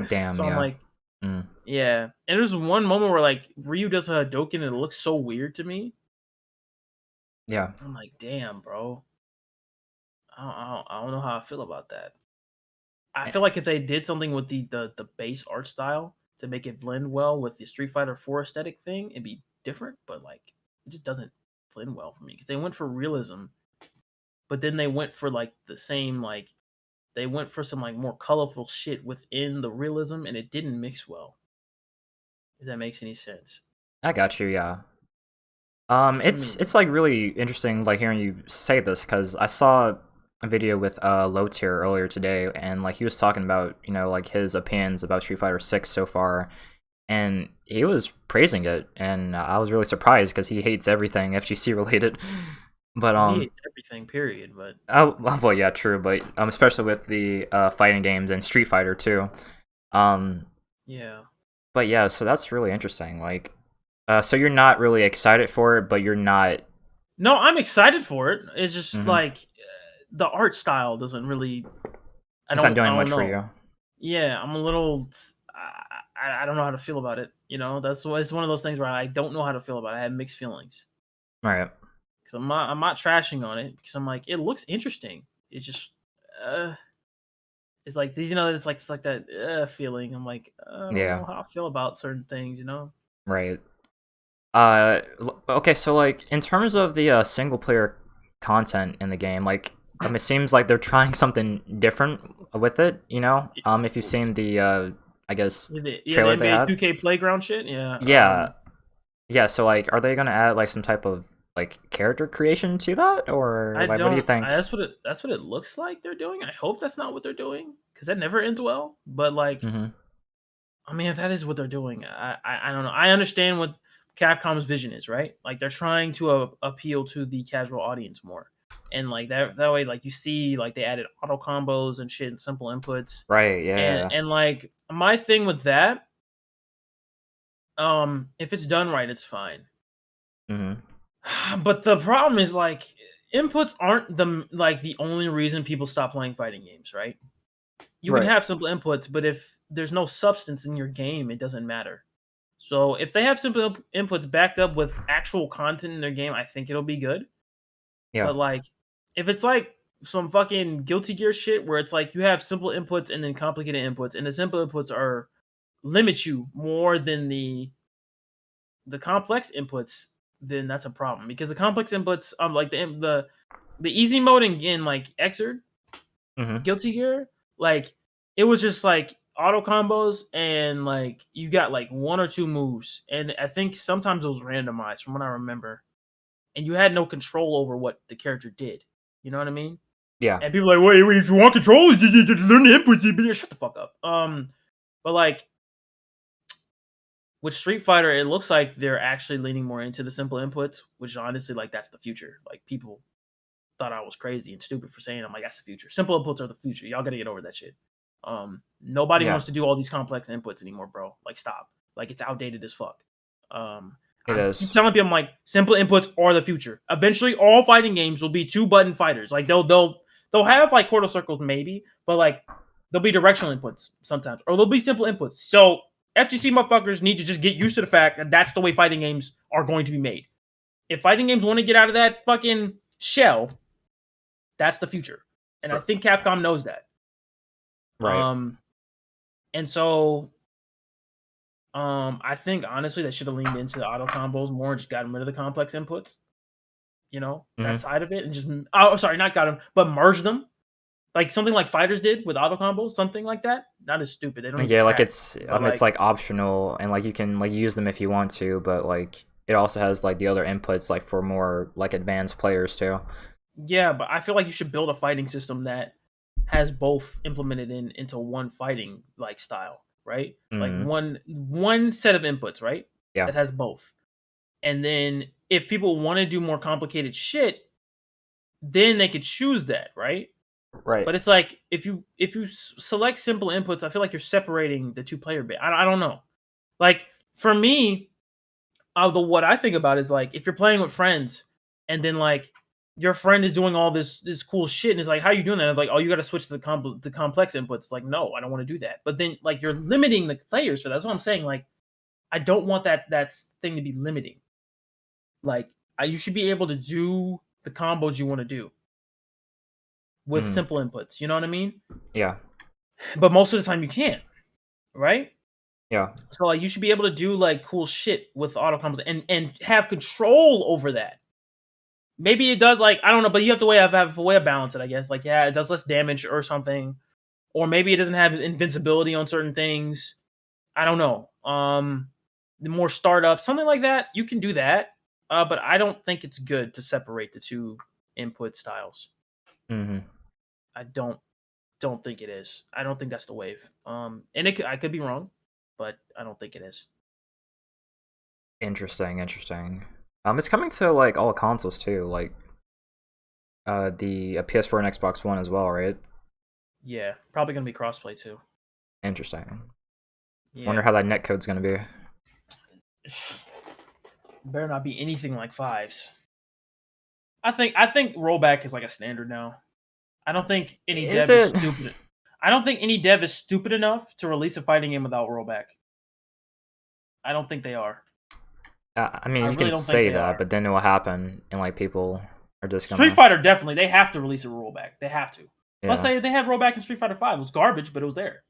Damn. So I'm Yeah. like, Mm. yeah. And there's one moment where like Ryu does a Hadouken and it looks so weird to me. Yeah. I'm like, damn, bro. I don't know how I feel about that. I Eh, feel like if they did something with the base art style to make it blend well with the Street Fighter 4 aesthetic thing, it'd be different. But like, it just doesn't blend well for me because they went for realism, but then they went for like the same like they went for some like more colorful shit within the realism, and it didn't mix well. If that makes any sense. I got you. Yeah. So I It's mean, like really interesting, like hearing you say this, because I saw a video with Low Tier earlier today, and like he was talking about like his opinions about Street Fighter 6 so far, and he was praising it, and I was really surprised because he hates everything FGC related. But well, he hates everything, period. But oh well, yeah, true, but especially with the fighting games and Street Fighter too. Um, yeah, but yeah, so that's really interesting. Like, so you're not really excited for it, but you're not. no, I'm excited for it. It's just Mhm. like the art style doesn't really. It's not I doing don't much for know. you. Yeah, I'm a little. I don't know how to feel about it. That's why it's one of those things where I don't know how to feel about it. I have mixed feelings Right. because I'm not trashing on it because I'm like it looks interesting. It's just uh, it's like these it's like that feeling. I'm like I don't Yeah. know how I feel about certain things. Right. Okay, so like in terms of the single player content in the game, like it seems like they're trying something different with it. If you've seen the I guess The trailer they NBA had. 2K playground shit. Yeah. Yeah. Yeah. So like, are they gonna add like some type of like character creation to that, or I like what do you don't. think? That's what it looks like they're doing. I hope that's not what they're doing because that never ends well. But like, Mm-hmm. I mean, if that is what they're doing, I don't know. I understand what Capcom's vision is, right? Like they're trying to appeal to the casual audience more, and like that way, like you see, like they added auto combos and shit and simple inputs, Right. and Yeah. and like my thing with that, if it's done right, it's fine. Mm-hmm. But the problem is like inputs aren't the only reason people stop playing fighting games, right? You can Right. have simple inputs, but if there's no substance in your game, it doesn't matter. So if they have simple inputs backed up with actual content in their game, I think it'll be good. Yeah. But like, if it's like some fucking Guilty Gear shit where it's like you have simple inputs and then complicated inputs, and the simple inputs are limit you more than the complex inputs, then that's a problem because the complex inputs, like the easy mode in like Xrd, Mm-hmm. Guilty Gear, like it was just like auto combos, and like you got like one or two moves, and I think sometimes it was randomized from what I remember, and you had no control over what the character did. You know what I mean? Yeah. And people are like, wait, if you want control, you learn the inputs. Shut the fuck up. But like with Street Fighter, it looks like they're actually leaning more into the simple inputs, which honestly, like that's the future. Like people thought I was crazy and stupid for saying I'm like that's the future. Simple inputs are the future. Y'all gotta get over that shit. Nobody Yeah. wants to do all these complex inputs anymore, bro. Like stop. Like it's outdated as fuck. It I keep is. telling people I'm like simple inputs are the future. Eventually, all fighting games will be 2-button fighters. Like they'll have like quarter circles maybe, but like there'll be directional inputs sometimes, or there'll be simple inputs. So FGC motherfuckers need to just get used to the fact that that's the way fighting games are going to be made. If fighting games want to get out of that fucking shell, that's the future. And I think Capcom knows that. Right. And so I think honestly they should have leaned into the auto combos more and just gotten rid of the complex inputs. You know, that Mm-hmm. side of it, and just sorry, not got them, but merge them. Like something like fighters did with auto combos, something like that. Not as stupid. They don't even Yeah, like track. But it's like like optional, and like you can like use them if you want to, but like it also has like the other inputs like for more like advanced players too. yeah, but I feel like you should build a fighting system that has both implemented into one fighting like style, right? Like Mm. one set of inputs, right? Yeah. That has both. And then if people want to do more complicated shit, then they could choose that, right? Right. But it's like if you select simple inputs, I feel like you're separating the two player bit. I don't know. Like for me, the what I think about is like if you're playing with friends and then like your friend is doing all this cool shit and it's like how you doing that? It's like oh you got to switch to the complex inputs. Like no, I don't want to do that. But then like you're limiting the players for that. That's what I'm saying. Like I don't want that thing to be limiting. Like you should be able to do the combos you want to do with Mm. simple inputs. You know what I mean? Yeah. But most of the time you can't, right? Yeah. So like you should be able to do like cool shit with auto combos and have control over that. Maybe it does like I don't know, but you have to have a way of balance it. I guess like yeah, it does less damage or something, or maybe it doesn't have invincibility on certain things. I don't know. The more startups, something like that, you can do that. But I don't think it's good to separate the two input styles. Mm-hmm. I don't think it is. I don't think that's the wave. And I could be wrong, but I don't think it is. Interesting. Interesting. It's coming to like all consoles too, like the PS4 and Xbox One as well, right? Yeah, probably gonna be crossplay too. Interesting. Wonder Yeah, how that netcode's gonna be. better not be anything like fives. I think rollback is like a standard now. I don't think any Is dev is it? stupid. I don't think any dev is stupid enough to release a fighting game without rollback. I don't think they are. I mean, I you can really don't think say they that, are. but then it will happen, and like people are just Street gonna, Fighter definitely they have to release a rollback. They have to. Let's yeah. say they had rollback in Street Fighter 5. It was garbage, but it was there.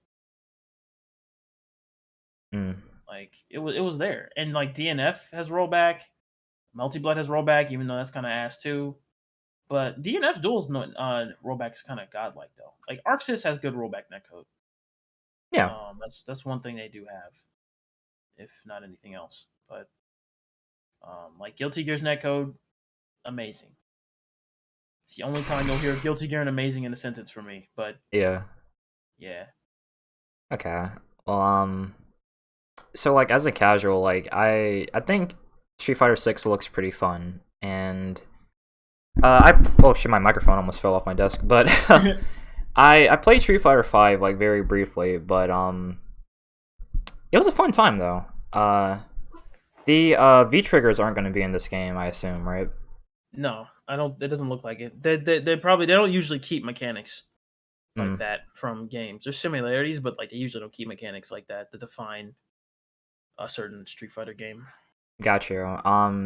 Mm. Like it was there. And like DNF has rollback. Multi Blood has rollback, even though that's kind of ass too. But DNF duels rollback is kind of godlike though. Like ArcSys has good rollback netcode. Yeah. That's one thing they do have, if not anything else. But like Guilty Gear's netcode, amazing. It's the only time you'll hear Guilty Gear and amazing in a sentence for me. But Yeah. yeah, Okay. Well, so like as a casual, like I think Street Fighter 6 looks pretty fun, and oh shit, my microphone almost fell off my desk, but I played Street Fighter 5 like very briefly, but it was a fun time though. The V triggers aren't going to be in this game, I assume, right? no, I don't. It doesn't look like it. They probably they don't usually keep mechanics like Mm, that from games. There's similarities, but like they usually don't keep mechanics like that to define a certain Street Fighter game. got you.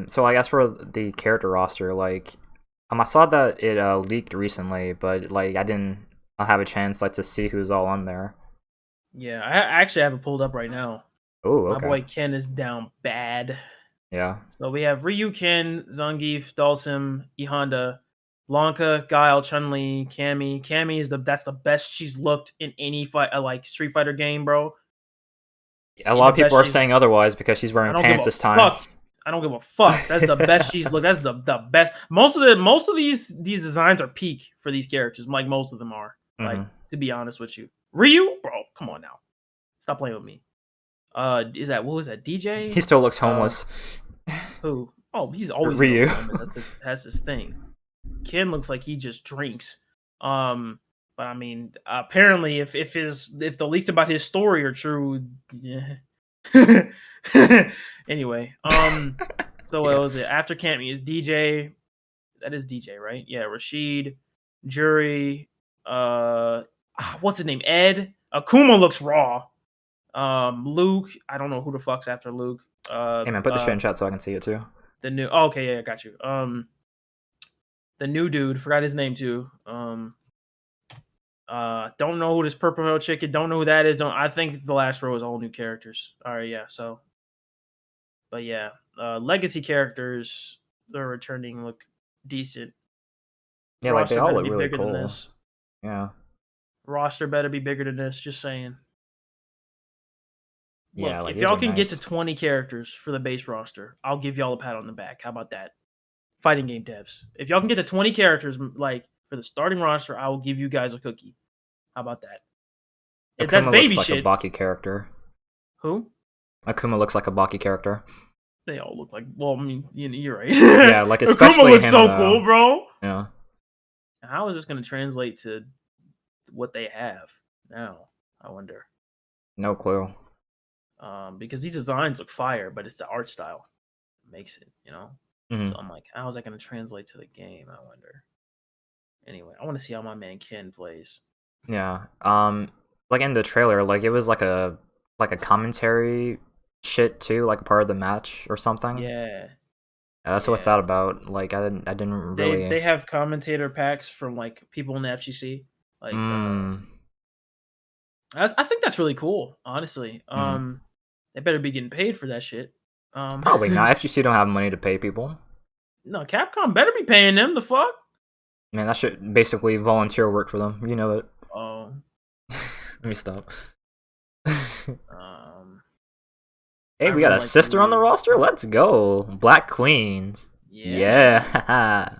So I guess for the character roster, like, I saw that it leaked recently, but like I have a chance like to see who's all on there. Yeah, I actually have it pulled up right now. Oh, My okay. boy Ken is down bad. Yeah. So we have Ryu, Ken, Zangief, Dalsim, E Honda, Blanca, Guile, Chun-Li, Cammy. Cammy is that's the best she's looked in any fight, like Street Fighter game, bro. A And lot the of people best are she's. saying otherwise because she's I wearing don't give pants a this time. fuck. I don't give a fuck. That's the best she's looked. That's the best. Most of these designs are peak for these characters. Like most of them are. Like to be honest with you, Ryu, bro, come on now, stop playing with me. Is that what was that DJ? He still looks homeless. Who? Oh, he's always Ryu. homeless. That's his thing. Ken looks like he just drinks. But I mean, apparently, if the leaks about his story are true, yeah. Anyway, so what was it? After Cammy is DJ. That is DJ, right? Yeah, Rashid, Jury. What's his name? Ed. Akuma looks raw. Luke. I don't know who the fuck's after Luke. Hey man, put the shit in chat so I can see it too. The new. Oh, okay, yeah, I got you. The new dude. Forgot his name too. Don't know who this purple hair chick is. Don't know who that is. I think the last row is all new characters. All right, yeah. So, but yeah, legacy characters they're returning look decent. Yeah, Roster like they all better look be really bigger cool. than this. Yeah. Roster better be bigger than this. Just saying. Look, Yeah, like if y'all can nice. get to 20 characters for the base roster, I'll give y'all a pat on the back. How about that? Fighting game devs. If y'all can get to 20 characters, like for the starting roster, I will give you guys a cookie. How about that? If that's baby looks shit. like a Baki character. Who? Akuma looks like a Baki character. They all look like. Well, I mean, you're right. Yeah, like especially Akuma looks him, so cool, bro. Yeah. How is this going to translate to what they have now? I wonder. No clue. Because these designs look fire, but it's the art style that makes it, you know. Mm-hmm. So I'm like, how is that going to translate to the game? I wonder. Anyway, I want to see how my man Ken plays. Yeah. Like in the trailer, like it was like a commentary shit too, like a part of the match or something. Yeah. So what's that about? Like I didn't really. They have commentator packs from like people in the FGC. Like, I think that's really cool. Honestly, they better be getting paid for that shit. Probably not. FGC don't have money to pay people. No, Capcom better be paying them. The fuck? Man, that shit basically volunteer work for them. You know it. Oh. Let me stop. Hey, we got a sister on the roster? Let's go. Black Queens. Yeah.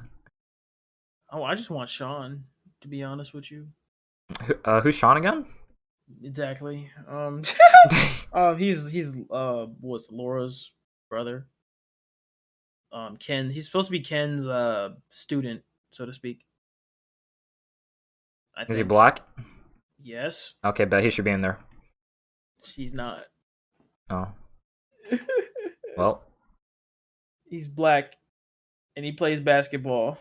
Oh, I just want Sean, to be honest with you. Who's Sean again? Exactly. He's what's Laura's brother. Ken. He's supposed to be Ken's student, so to speak. Is he black? Yes. Okay, bet he should be in there. He's not. Oh. Well. He's black, and he plays basketball.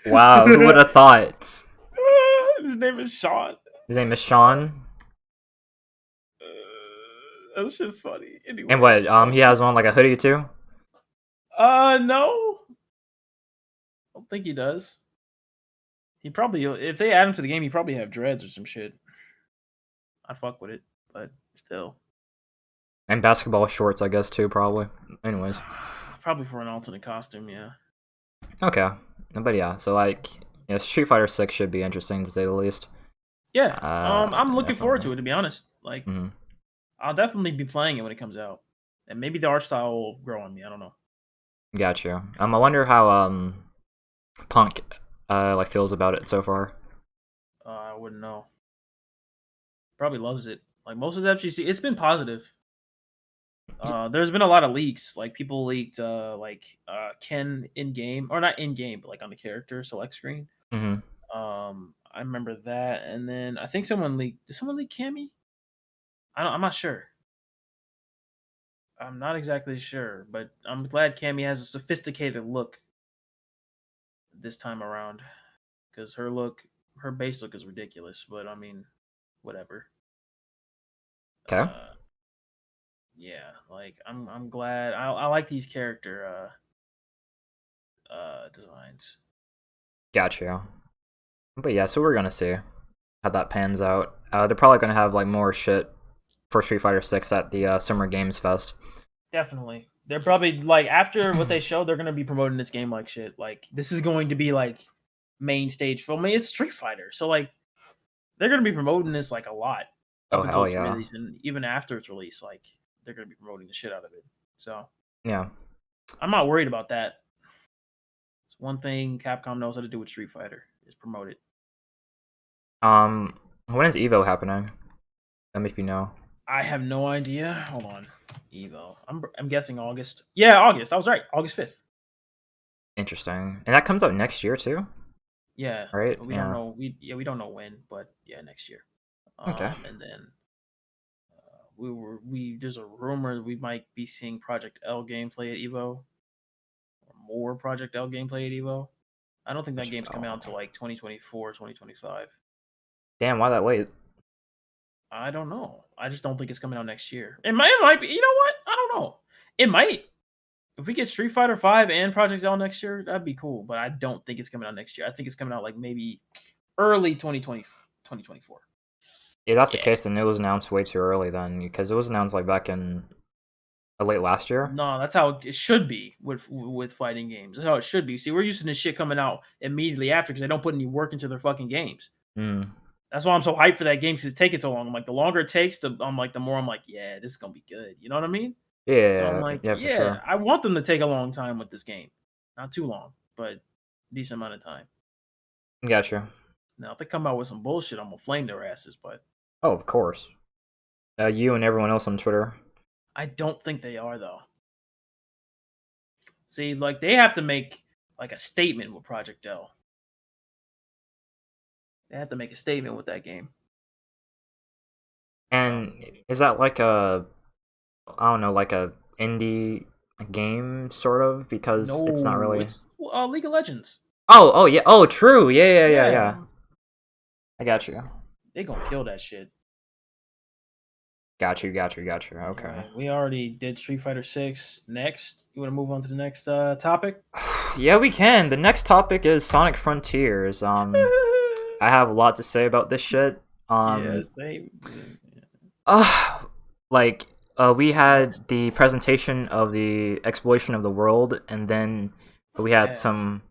Wow, who would have thought? His name is Sean. His name is Sean? That's just funny. Anyway. And what, he has on like a hoodie too? No. I don't think he does. He probably, if they add him to the game, he probably have dreads or some shit. I'd fuck with it, but still. And basketball shorts, I guess, too, probably. Anyways. Probably for an alternate costume, yeah. Okay. But yeah, so like, yeah, Street Fighter 6 should be interesting to say the least. Yeah. I'm looking forward to it, to be honest. Like, I'll definitely be playing it when it comes out. And maybe the art style will grow on me. I don't know. Got you. I wonder how Punk like feels about it so far. I wouldn't know. Probably loves it. Like most of the FGC, it's been positive. There's been a lot of leaks. Like people leaked Ken in game, or not in game, but like on the character select screen. I remember that, and then I think someone leaked. Did someone leak Cammy? I'm not sure. I'm not exactly sure, but I'm glad Cammy has a sophisticated look this time around, because her base look is ridiculous. But I mean, whatever. Okay. Yeah, like I'm glad. I like these character designs. Gotcha. But yeah, so we're gonna see how that pans out. They're probably gonna have like more shit for Street Fighter 6 at the Summer Games Fest. Definitely. They're probably like after what they showed, they're gonna be promoting this game like shit. Like this is going to be like main stage for me. It's Street Fighter, so like they're gonna be promoting this like a lot Oh up until hell its yeah. release, and even after its release, like they're gonna be promoting the shit out of it. So Yeah. I'm not worried about that. It's one thing Capcom knows how to do with Street Fighter is promote it. When is Evo happening? Let me if you know. I have no idea. Hold on, Evo. I'm guessing August. Yeah, August. I was right. August 5th. Interesting. And that comes out next year too, Yeah, right? we don't Yeah. know. We don't know when, but yeah, next year. Okay. And then we there's a rumor that we might be seeing Project L gameplay at Evo, or more Project L gameplay at Evo. I don't think that game's coming out until like 2024, 2025. Damn, why that late? I don't know. I just don't think it's coming out next year. It might be. You know what? I don't know. It might. If we get Street Fighter 5 and Project L next year, that'd be cool. But I don't think it's coming out next year. I think it's coming out like maybe early 2020, 2024. Yeah, that's the Yeah. case, then it was announced way too early then, because it was announced like back in late last year. No, that's how it should be with fighting games. That's how it should be. See, we're used to this shit coming out immediately after because they don't put any work into their fucking games. Mm. That's why I'm so hyped for that game because it's taking so long. I'm like, the longer it takes, the more I'm like, yeah, this is gonna be good. You know what I mean? So I'm Yeah, like, yeah, for yeah, sure. I want them to take a long time with this game, not too long, but decent amount of time. Gotcha. Now, if they come out with some bullshit, I'm gonna flame their asses. But Oh, of course. You and everyone else on Twitter. I don't think they are though. See, like they have to make like a statement with Project L. They have to make a statement with that game. So And is that like a, I don't know, like a indie game sort of? Because it's not no, really. it's League of Legends. Oh yeah. Oh, true. Yeah. Yeah, I got you. they gonna kill that shit. Got you. All Okay. right, we already did Street Fighter 6. Next, you want to move on to the next topic? Yeah, we can. The next topic is Sonic Frontiers. I have a lot to say about this shit. Yeah, same. Uh, like, we had the presentation of the exploration of the world, and then we had Yeah, some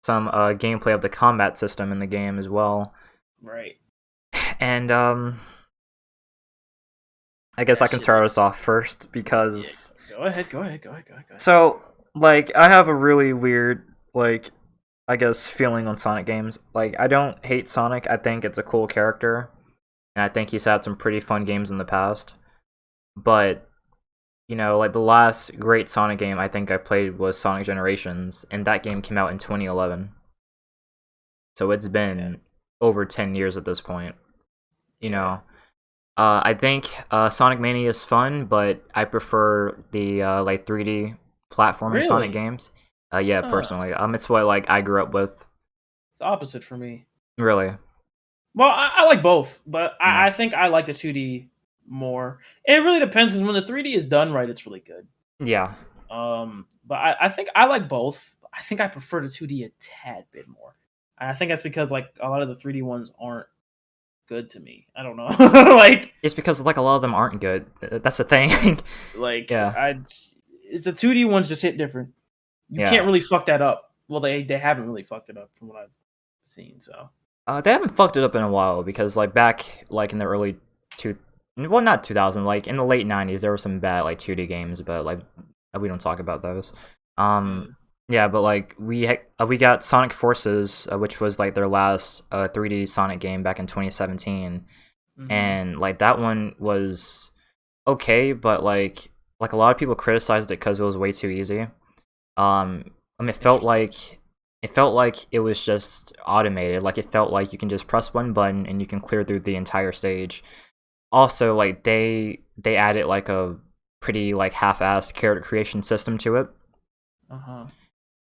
gameplay of the combat system in the game as well. right. And I guess I That can shit start us looks. off first Yeah, because go ahead. so like I have a really weird like I guess feeling on Sonic games. Like I don't hate Sonic. I think it's a cool character, and I think he's had some pretty fun games in the past. But like the last great Sonic game I think I played was Sonic Generations, and that game came out in 2011. So it's Yeah, been over 10 years at this point. You yeah. know, I think Sonic Mania is fun, but I prefer the like 3D platforming Sonic Really? games. Yeah, Huh. personally, it's what like I grew up with. It's opposite for me. Really, Well, I like both, but yeah, I think I like the 2D more. It really depends because when the 3D is done right, it's really good. yeah. But I think I like both. I think I prefer the 2D a tad bit more. And I think that's because like a lot of the 3D ones aren't good to me. I don't know. like It's because like a lot of them aren't good. That's the thing. like Yeah, I it's the 2D ones just hit different. You yeah. can't really fuck that up. Well, they haven't really fucked it up from what I've seen. So They haven't fucked it up in a while because like back like in the early two, well not 2000, like in the late 90s there were some bad like 2D games, but like we don't talk about those. yeah. Yeah, but like we got Sonic Forces, which was like their last 3D Sonic game back in 2017, Mm-hmm. and like that one was okay, but like a lot of people criticized it because it was way too easy. Interesting. It felt like it was just automated. Like it felt like you can just press one button and you can clear through the entire stage. Also, like they added like a pretty like half-assed character creation system to it, Uh huh.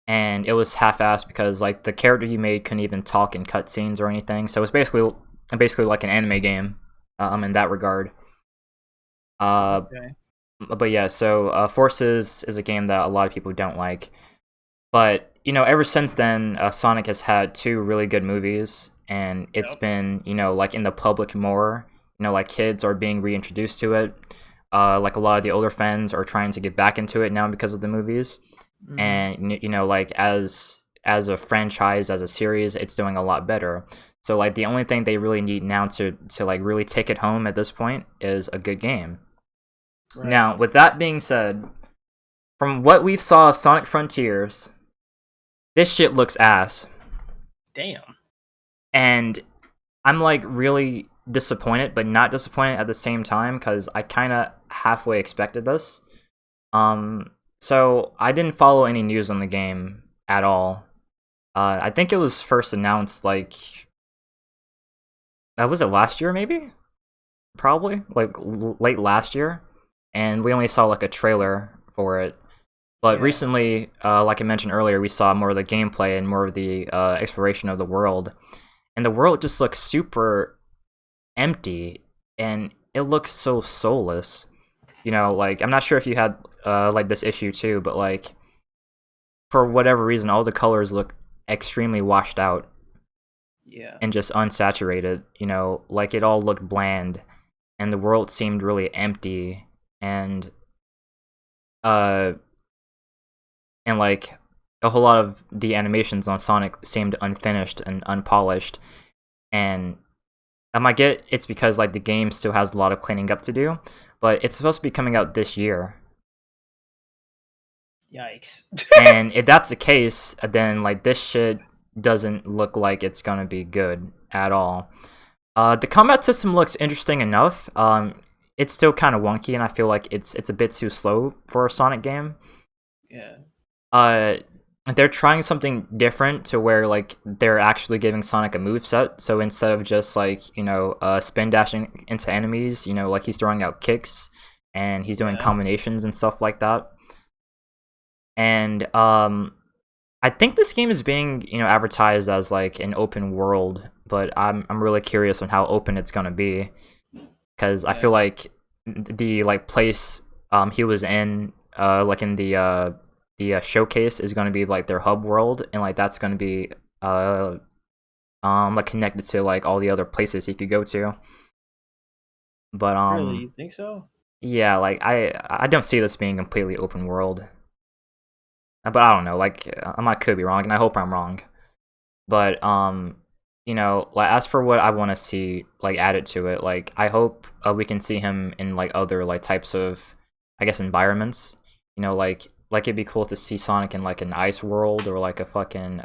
and it was half-assed because like the character you made couldn't even talk in cutscenes or anything. So it's basically like an anime game, in that regard. Uh, Okay. but yeah, so Forces is a game that a lot of people don't like. But ever since then, Sonic has had two really good movies, and it's Yep. been like in the public more. Like kids are being reintroduced to it. like a lot of the older fans are trying to get back into it now because of the movies. And you know, like as a franchise, as a series, it's doing a lot better. So like the only thing they really need now to like really take it home at this point is a good game. Right. Now, with that being said, from what we've saw of Sonic Frontiers, this shit looks ass. Damn. And I'm like really disappointed, but not disappointed at the same time because I kind of halfway expected this. So I didn't follow any news on the game at all. I think it was first announced like was it last year maybe? Probably like late last year, and we only saw like a trailer for it. But Yeah. recently, like I mentioned earlier, we saw more of the gameplay and more of the exploration of the world, and the world just looks super empty, and it looks so soulless. You know, like I'm not sure if you had like this issue too, but like for whatever reason, all the colors look extremely washed out. Yeah. And just unsaturated. You know, like it all looked bland, and the world seemed really empty, and and like a whole lot of the animations on Sonic seemed unfinished and unpolished. And I might get it's because like the game still has a lot of cleaning up to do, but it's supposed to be coming out this year. Yikes. And if that's the case, then like this shit doesn't look like it's gonna be good at all. The combat system looks interesting enough. It's still kind of wonky, and I feel like it's a bit too slow for a Sonic game. Yeah. They're trying something different to where like they're actually giving Sonic a move set. So instead of just like spin dashing into enemies, like he's throwing out kicks and he's doing combinations and stuff like that. And I think this game is being advertised as like an open world, but I'm really curious on how open it's gonna be, because I feel like the like place he was in like in the showcase is gonna be like their hub world, and like that's gonna be like connected to like all the other places he could go to. But Really, you think so? yeah, like I don't see this being completely open world. But I don't know, like I could be wrong, and I hope I'm wrong. But like as for what I want to see like added to it, like I hope we can see him in like other like types of, I guess, environments. Like it'd be cool to see Sonic in like an ice world or like a fucking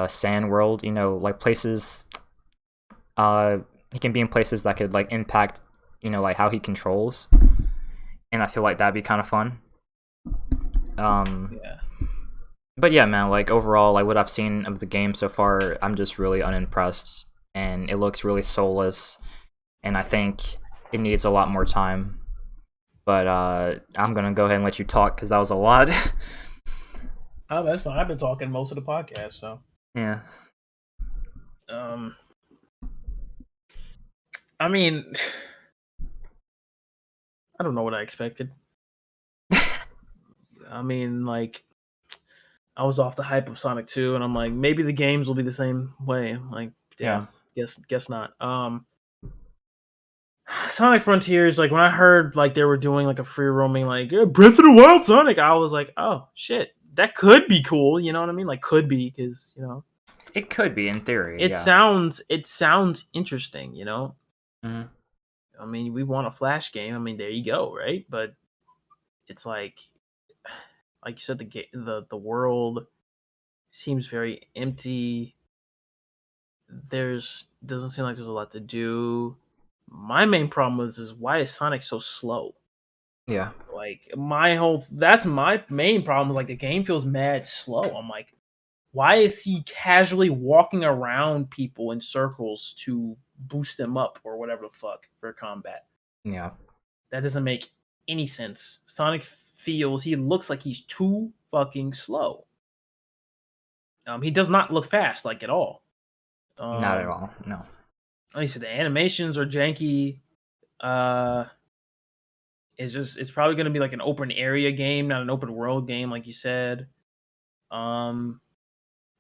sand world. Like places. He can be in places that could like impact like how he controls, and I feel like that'd be kind of fun. Yeah. But yeah, man, like overall, like what I've seen of the game so far, I'm just really unimpressed, and it looks really soulless, and I think it needs a lot more time. But I'm gonna go ahead and let you talk because that was a lot. Oh, that's fine. I've been talking most of the podcast, so yeah. I mean, I don't know what I expected. I mean, like, I was off the hype of Sonic 2, and I'm like, maybe the games will be the same way. I'm like, damn, guess not. Sonic Frontiers, like when I heard like they were doing like a free roaming like Breath of the Wild Sonic, I was like, oh shit, that could be cool. You know what I mean? Like could be, because it could be in theory. It sounds interesting. Mm-hmm. I mean, we want a Flash game. I mean, there you go, right? But it's like you said, the world seems very empty. Doesn't seem like there's a lot to do. My main problem is why is Sonic so slow? Yeah. Like that's my main problem is like the game feels mad slow. I'm like, why is he casually walking around people in circles to boost them up or whatever the fuck for combat? Yeah. That doesn't make any sense. Sonic he looks like he's too fucking slow. He does not look fast, like at all. Not at all. No. Like I said, the animations are janky. It's probably going to be like an open area game, not an open world game, like you said. I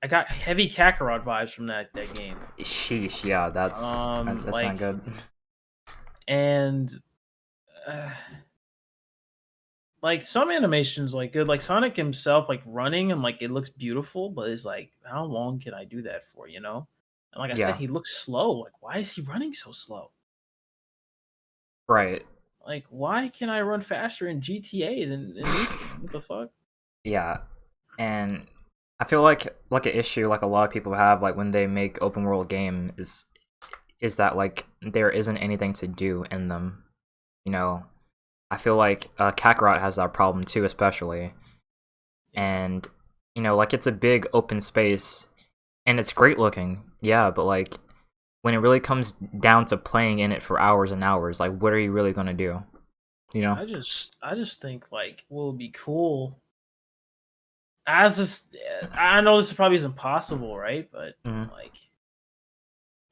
got heavy Kakarot vibes from that game. Sheesh, yeah, that's like, not good. And like some animations like good, like Sonic himself, like running and like it looks beautiful, but it's like how long can I do that for? And like I said, Yeah, he looks slow. Like why is he running so slow? right. Like why can I run faster in GTA than in this game? What the fuck? Yeah, and I feel like an issue like a lot of people have like when they make open world game is that like there isn't anything to do in them. You know, I feel like Kakarot has that problem too, especially. Yeah, And like it's a big open space, and it's great looking, yeah. But like when it really comes down to playing in it for hours and hours, like what are you really gonna do? You know? I just think like what would be cool as this. I know this probably isn't possible, right? But Hmm. like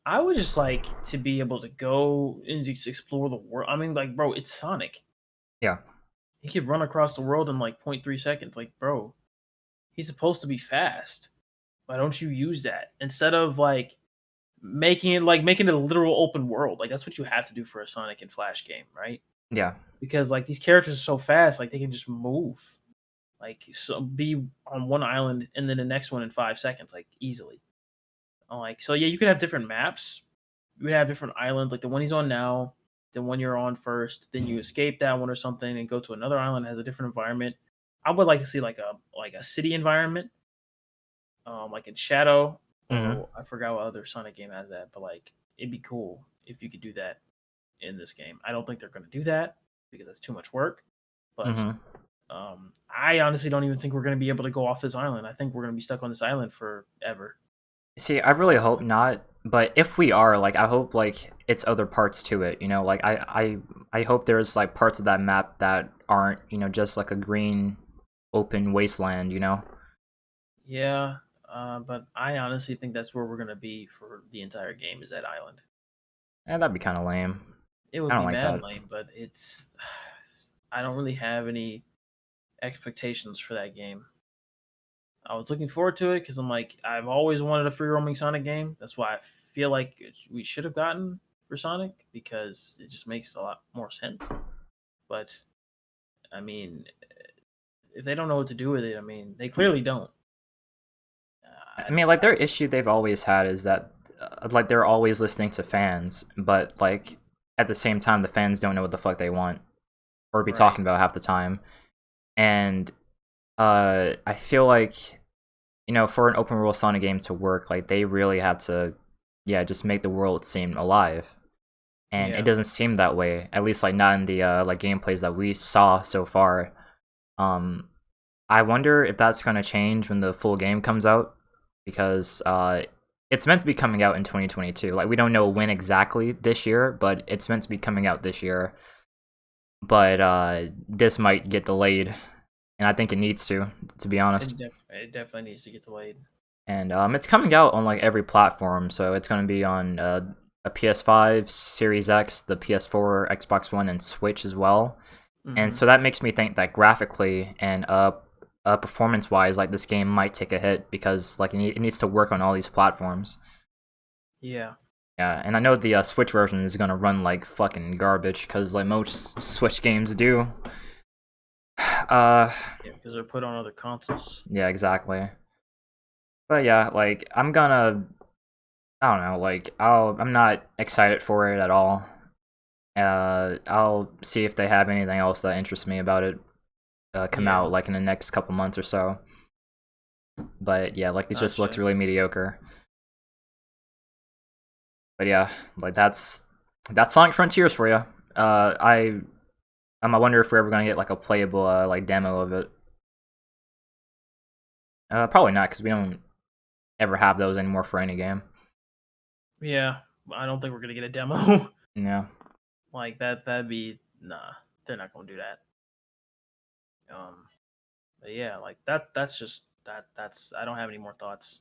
I would just like to be able to go and just explore the world. I mean, like, bro, it's Sonic. Yeah, He could run across the world in like zero point 0.3 seconds. Like, bro, he's supposed to be fast. Why don't you use that instead of like making it a literal open world? Like that's what you have to do for a Sonic and Flash game, right? yeah. Because like these characters are so fast, like they can just move, like so be on one island and then the next one in 5 seconds, like easily. Like so, yeah, you could have different maps. You would have different islands, like the one he's on now, the one you're on first. Then you escape that one or something and go to another island that has a different environment. I would like to see like a city environment, like in Shadow, Hmm. or I forgot what other Sonic game has that, but like it'd be cool if you could do that in this game. I don't think they're going to do that because that's too much work, but Hmm. I honestly don't even think we're going to be able to go off this island. I think we're going to be stuck on this island forever. See, I really hope not. But if we are, like, I hope like it's other parts to it. Like I hope there's like parts of that map that aren't just like a green open wasteland. Yeah, but I honestly think that's where we're going to be for the entire game is that island. And that'd be kind of lame. It I would don't be like mad that. lame, but it's I don't really have any expectations for that game. I was looking forward to it because I'm like I've always wanted a free roaming Sonic game. That's why I feel like we should have gotten for Sonic because it just makes a lot more sense. But I mean, if they don't know what to do with it, I mean, they clearly don't. I mean, like their issue they've always had is that like they're always listening to fans, but like at the same time the fans don't know what the fuck they want or be Right. talking about half the time. And I feel like for an open world Sonic game to work, like they really have to yeah, just make the world seem alive. And it Yeah. doesn't seem that way, at least like not in the like gameplays that we saw so far. Um I wonder if that's going to change when the full game comes out because it's meant to be coming out in 2022. Like we don't know when exactly this year, but it's meant to be coming out this year. But this might get delayed, and I think it needs to be honest. It definitely needs to get delayed. And it's coming out on like every platform, so it's going to be on a PS5, Series X, the PS4, Xbox One, and Switch as well. And Hmm. so that makes me think that graphically and performance wise, like this game might take a hit because like it needs to work on all these platforms. Yeah. Yeah, and I know the Switch version is gonna run like fucking garbage because like most Switch games do. Uh, Yeah, because they're put on other consoles. yeah, exactly. But yeah, like I don't know, like I'm not excited for it at all. I'll see if they have anything else that interests me about it come out Yeah. like in the next couple months or so. But yeah, like it just looks Gotcha. really mediocre. But yeah, like that's Sonic Frontiers for you. I wonder if we're ever gonna get like a playable like demo of it. Probably not because we don't ever have those anymore for any game. Yeah. I don't think we're gonna get a demo. Yeah, Like that. That'd be nah. They're not gonna do that. But yeah, like that. That's just that. That's I don't have any more thoughts.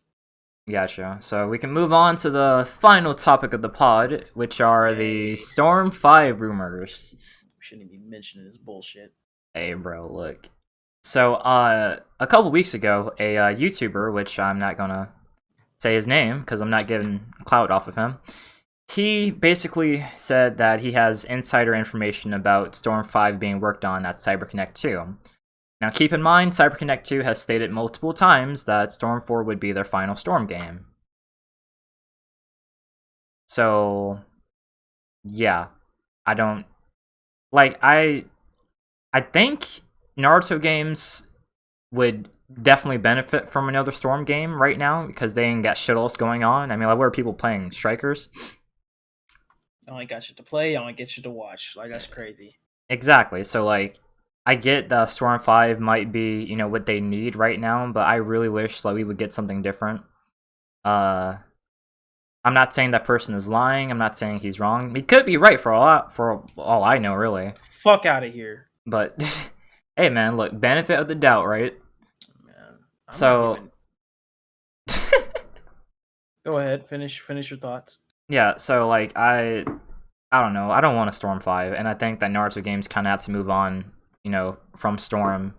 gotcha. So we can move on to the final topic of the pod, which are the Yay. Storm 5 rumors. We shouldn't even be mentioning this bullshit. Hey, bro, look. So, a couple weeks ago, a YouTuber, which I'm not gonna say his name because I'm not getting clout off of him, he basically said that he has insider information about Storm 5 being worked on at CyberConnect 2. Now keep in mind, CyberConnect 2 has stated multiple times that Storm 4 would be their final Storm game. So, yeah, I don't... Like, I think Naruto games would definitely benefit from another Storm game right now because they ain't got shit else going on. I mean, like, what are people playing? Strikers? I only got shit to play. I only get shit to watch. Like, that's crazy. Exactly. So, like, I get that Storm 5 might be, you know, what they need right now, but I really wish that we would get something different. I'm not saying that person is lying. I'm not saying he's wrong. He could be right for all I know, really. Fuck out of here. But hey, man, look, benefit of the doubt, right? Man, I'm so, go ahead, finish your thoughts. Yeah. So, like, I don't know. I don't want a Storm 5, and I think that Naruto games kind of have to move on, you know, from Storm.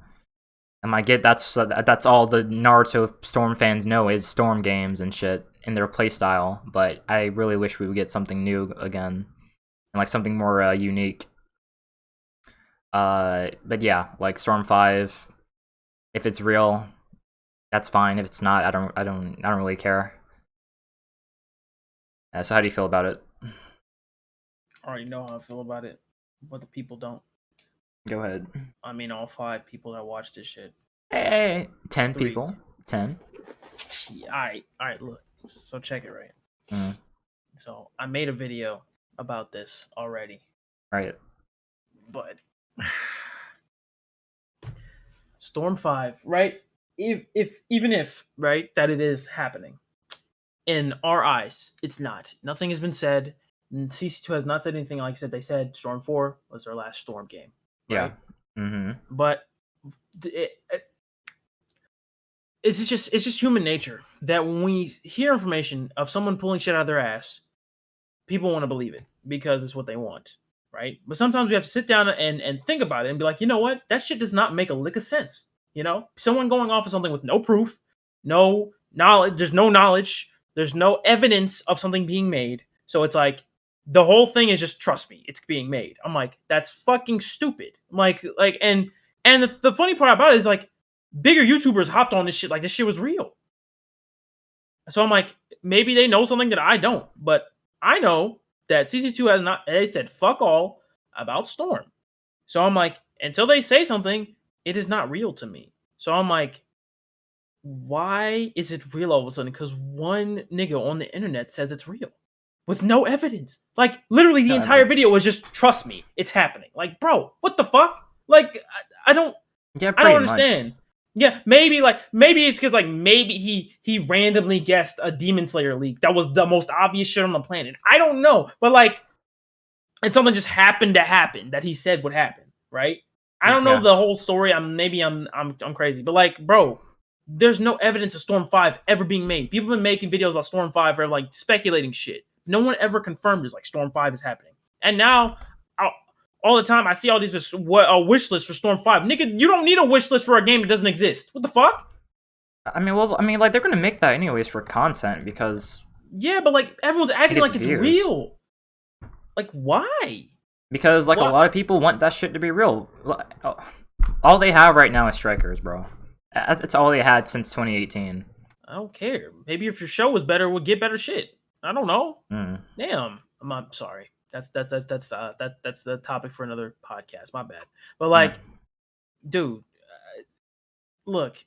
And I get that's all the Naruto Storm fans know is Storm games and shit in their playstyle, but I really wish we would get something new again, and like something more unique. But yeah, like Storm 5, if it's real, that's fine. If it's not, I don't really care. So how do you feel about it? I already know how I feel about it, but the people don't. Go ahead. I mean, all 5 people that watch this shit. Hey, 10 3. people. 10. Yeah, alright, look. So check it right. Mm. So I made a video about this already. Right. But Storm 5, right? Even if, right, that it is happening. In our eyes, it's not. Nothing has been said. CC2 has not said anything. Like I said, they said Storm 4 was their last Storm game. Right? Yeah. Mm-hmm. But it's just human nature that when we hear information of someone pulling shit out of their ass, people want to believe it because it's what they want, right? But sometimes we have to sit down and think about it and be like, you know what? That shit does not make a lick of sense. You know, someone going off of something with no proof, no knowledge, there's no knowledge, there's no evidence of something being made. So it's like the whole thing is just trust me, it's being made. I'm like, that's fucking stupid. I'm like and the funny part about it is like bigger YouTubers hopped on this shit like this shit was real. So I'm like, maybe they know something that I don't, but I know that CC2 has not, they said fuck all about Storm. So I'm like, until they say something, it is not real to me. So I'm like, why is it real all of a sudden? Because one nigga on the internet says it's real with no evidence. Like, literally, the entire video was just, trust me, it's happening. Like, bro, what the fuck? Like, I don't, Yeah, I don't understand. Much. Yeah, maybe it's because like maybe he randomly guessed a Demon Slayer leak that was the most obvious shit on the planet. I don't know, but like, and something just happened to happen that he said would happen, right? I don't know the whole story. I'm crazy, but like, bro, there's no evidence of Storm 5 ever being made. People have been making videos about Storm 5 for like speculating shit. No one ever confirmed it's like Storm 5 is happening, and now all the time I see all these wish lists for Storm 5. Nigga, you don't need a wish list for a game that doesn't exist. What the fuck? I mean, like they're gonna make that anyways for content because yeah, but like everyone's acting like it's real. Like why? Because like a lot of people want that shit to be real. All they have right now is Strikers, bro. That's all they had since 2018. I don't care. Maybe if your show was better, we'll get better shit. I don't know. Damn, I'm sorry. That's the topic for another podcast. My bad. But like, dude, look,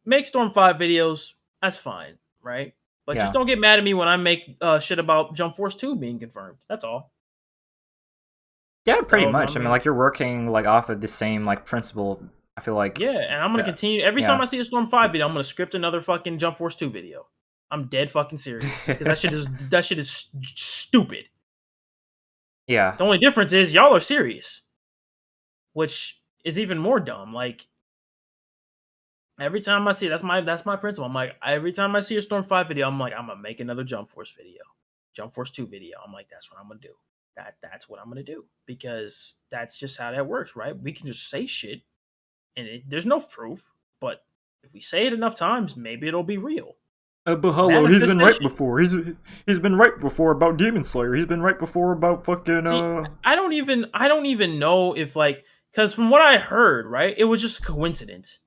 make Storm 5 videos. That's fine, right? But just don't get mad at me when I make shit about Jump Force 2 being confirmed. That's all. Yeah, pretty much. I mean, like you're working like off of the same like principle. I feel like. Yeah, and I'm gonna continue every time I see a Storm 5 video. I'm gonna script another fucking Jump Force 2 video. I'm dead fucking serious because that shit is stupid. Yeah. The only difference is y'all are serious, which is even more dumb. Like every time I see that's my principle. I'm like every time I see a Storm 5 video, I'm like I'm gonna make another Jump Force video, Jump Force 2 video. I'm like that's what I'm gonna do. That's what I'm gonna do because that's just how that works, right? We can just say shit, and there's no proof, but if we say it enough times, maybe it'll be real. But hello, he's been right Manifestation. before. He's been right before about Demon Slayer. He's been right before about fucking See, I don't even know if like, because from what I heard, right, it was just a coincidence.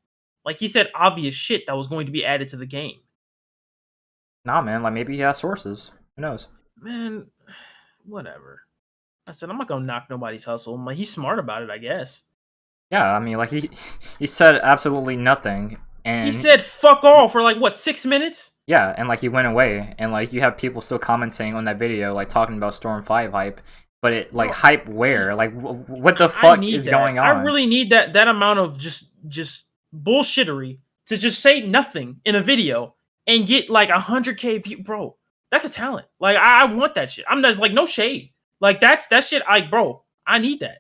Like he said, obvious shit that was going to be added to the game. Nah, man. Like maybe he has sources. Who knows? Man, whatever. I said I'm not gonna knock nobody's hustle. I'm like he's smart about it, I guess. Yeah, I mean, like he said absolutely nothing, He and said fuck all for like what 6 minutes. yeah, and like he went away, and like you have people still commenting on that video, like talking about Storm 5 hype, but it like Bro, hype where? Like what the I fuck need is that. going I on? really need that amount of just bullshittery to just say nothing in a video and get like 100K view, bro. That's a talent. Like I want that shit. I'm just like no shade. Like that shit. Bro, I need that.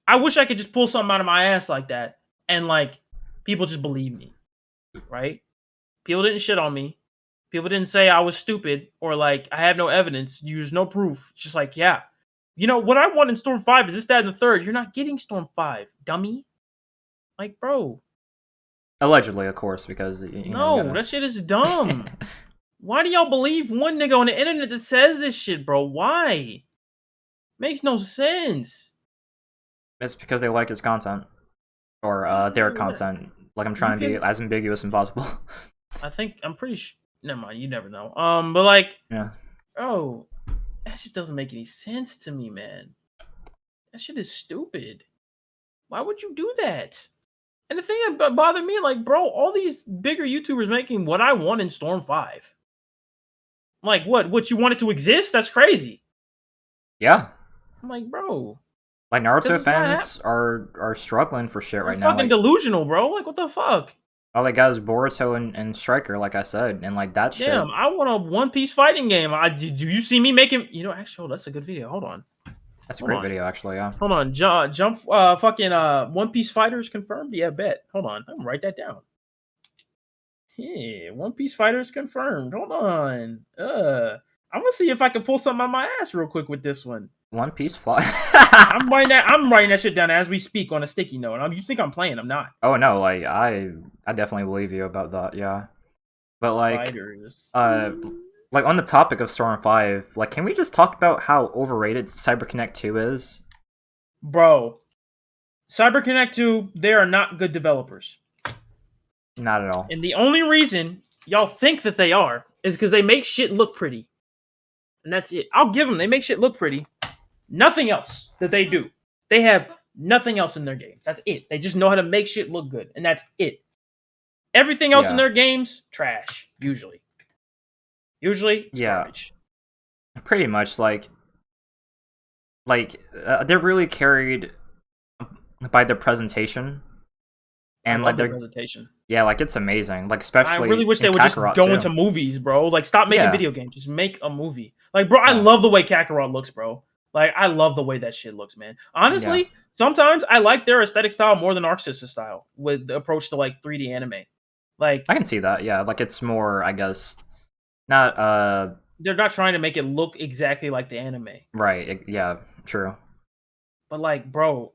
I wish I could just pull something out of my ass like that and like people just believe me, right? People didn't shit on me. People didn't say I was stupid or like I have no evidence. There's no proof. It's just like, yeah. You know, what I want in Storm 5 is this, that, and the third. You're not getting Storm 5, dummy. Like, bro. Allegedly, of course, because you know you No, gotta. that shit is dumb. Why do y'all believe one nigga on the internet that says this shit, bro? Why? Makes no sense. It's because they like his content or their content. Like I'm You trying to be can. as ambiguous as possible. I'm pretty sure. Never mind. You never know. But like, Yeah. bro, that just doesn't make any sense to me, man. That shit is stupid. Why would you do that? And the thing that bothered me, like, bro, all these bigger YouTubers making what I want in Storm 5. Like, what? What you want it to exist? That's crazy. Yeah. I'm like, bro, Like this Naruto is not happening. fans are struggling for shit They're right now. fucking Like delusional, bro. Like, what the fuck? all they got is Boruto and Striker, like I said, and like that shit. Damn, I want a One Piece fighting game. Do you see me making? You know, actually, that's a good video. Hold on, That's a hold great on, video, actually. Yeah. hold on. Jump, fucking One Piece fighters confirmed. Yeah, bet. Hold on, I'm gonna write that down. Yeah, One Piece fighters confirmed. Hold on. I'm gonna see if I can pull something out my ass real quick with this one. One Piece fly. I'm writing that shit down as we speak on a sticky note. You think I'm playing? I'm not. Oh no, like I definitely believe you about that. Yeah, but Fighters. like on the topic of Storm 5, like can we just talk about how overrated CyberConnect 2 is? Bro, CyberConnect 2, they are not good developers. Not at all. And the only reason y'all think that they are is because they make shit look pretty. And that's it. I'll give them, they make shit look pretty. Nothing else that they do. They have nothing else in their games. That's it. They just know how to make shit look good. And that's it. Everything else in Yeah. their games, trash. Usually. Usually, it's Yeah. garbage. Pretty much they're really carried by their presentation and I like love the they're presentation. yeah, like it's amazing. Like I especially really wish they in would just Kakarot go too. into movies, bro. Like, stop making Yeah. video games. Just make a movie. Like, bro, I Yeah. love the way Kakarot looks, bro. Like, I love the way that shit looks, man. Honestly, Yeah. sometimes I like their aesthetic style more than Arc System style with the approach to like 3D anime. Like, I can see that. Yeah, like it's more, I guess, not they're not trying to make it look exactly like the anime. right. Yeah, true. But like, bro,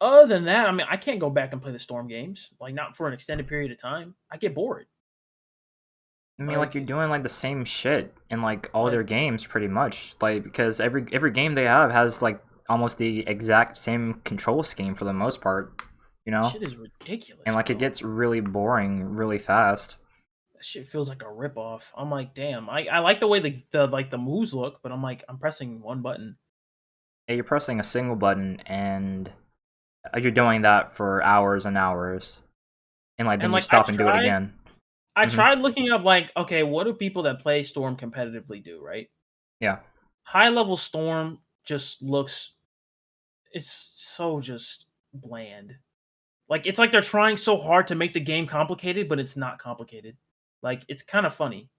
other than that, I mean, I can't go back and play the Storm games. Like, not for an extended period of time. I get bored. I mean, like you're doing like the same shit in like all their Like, games, pretty much. Like because every game they have has like almost the exact same control scheme for the most part, you know. shit is ridiculous. And like it bro. gets really boring really fast. That shit feels like a ripoff. I'm like, damn. I like the way the moves look, but I'm like, I'm pressing one button. Yeah, you're pressing a single button and you're doing that for hours and hours, and like then And you like, stop and do it again. I Mhm. tried looking up like, okay, what do people that play Storm competitively do, right? Yeah. High level Storm just looks, it's so just bland. Like, it's like they're trying so hard to make the game complicated, but it's not complicated. Like, it's kind of funny,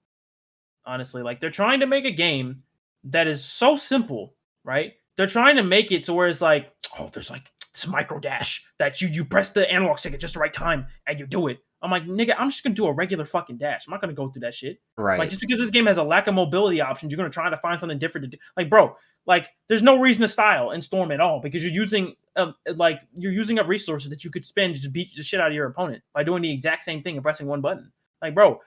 honestly. Like, they're trying to make a game that is so simple, right? They're trying to make it to where it's like, oh, there's like this micro dash that you press the analog stick at just the right time and you do it. I'm like, nigga, I'm just gonna do a regular fucking dash. I'm not gonna go through that shit. Like, Right. just because this game has a lack of mobility options, you're gonna try to find something different to do. Like, bro, like, there's no reason to style in Storm at all because you're using up resources that you could spend to just beat the shit out of your opponent by doing the exact same thing and pressing one button. Like, bro,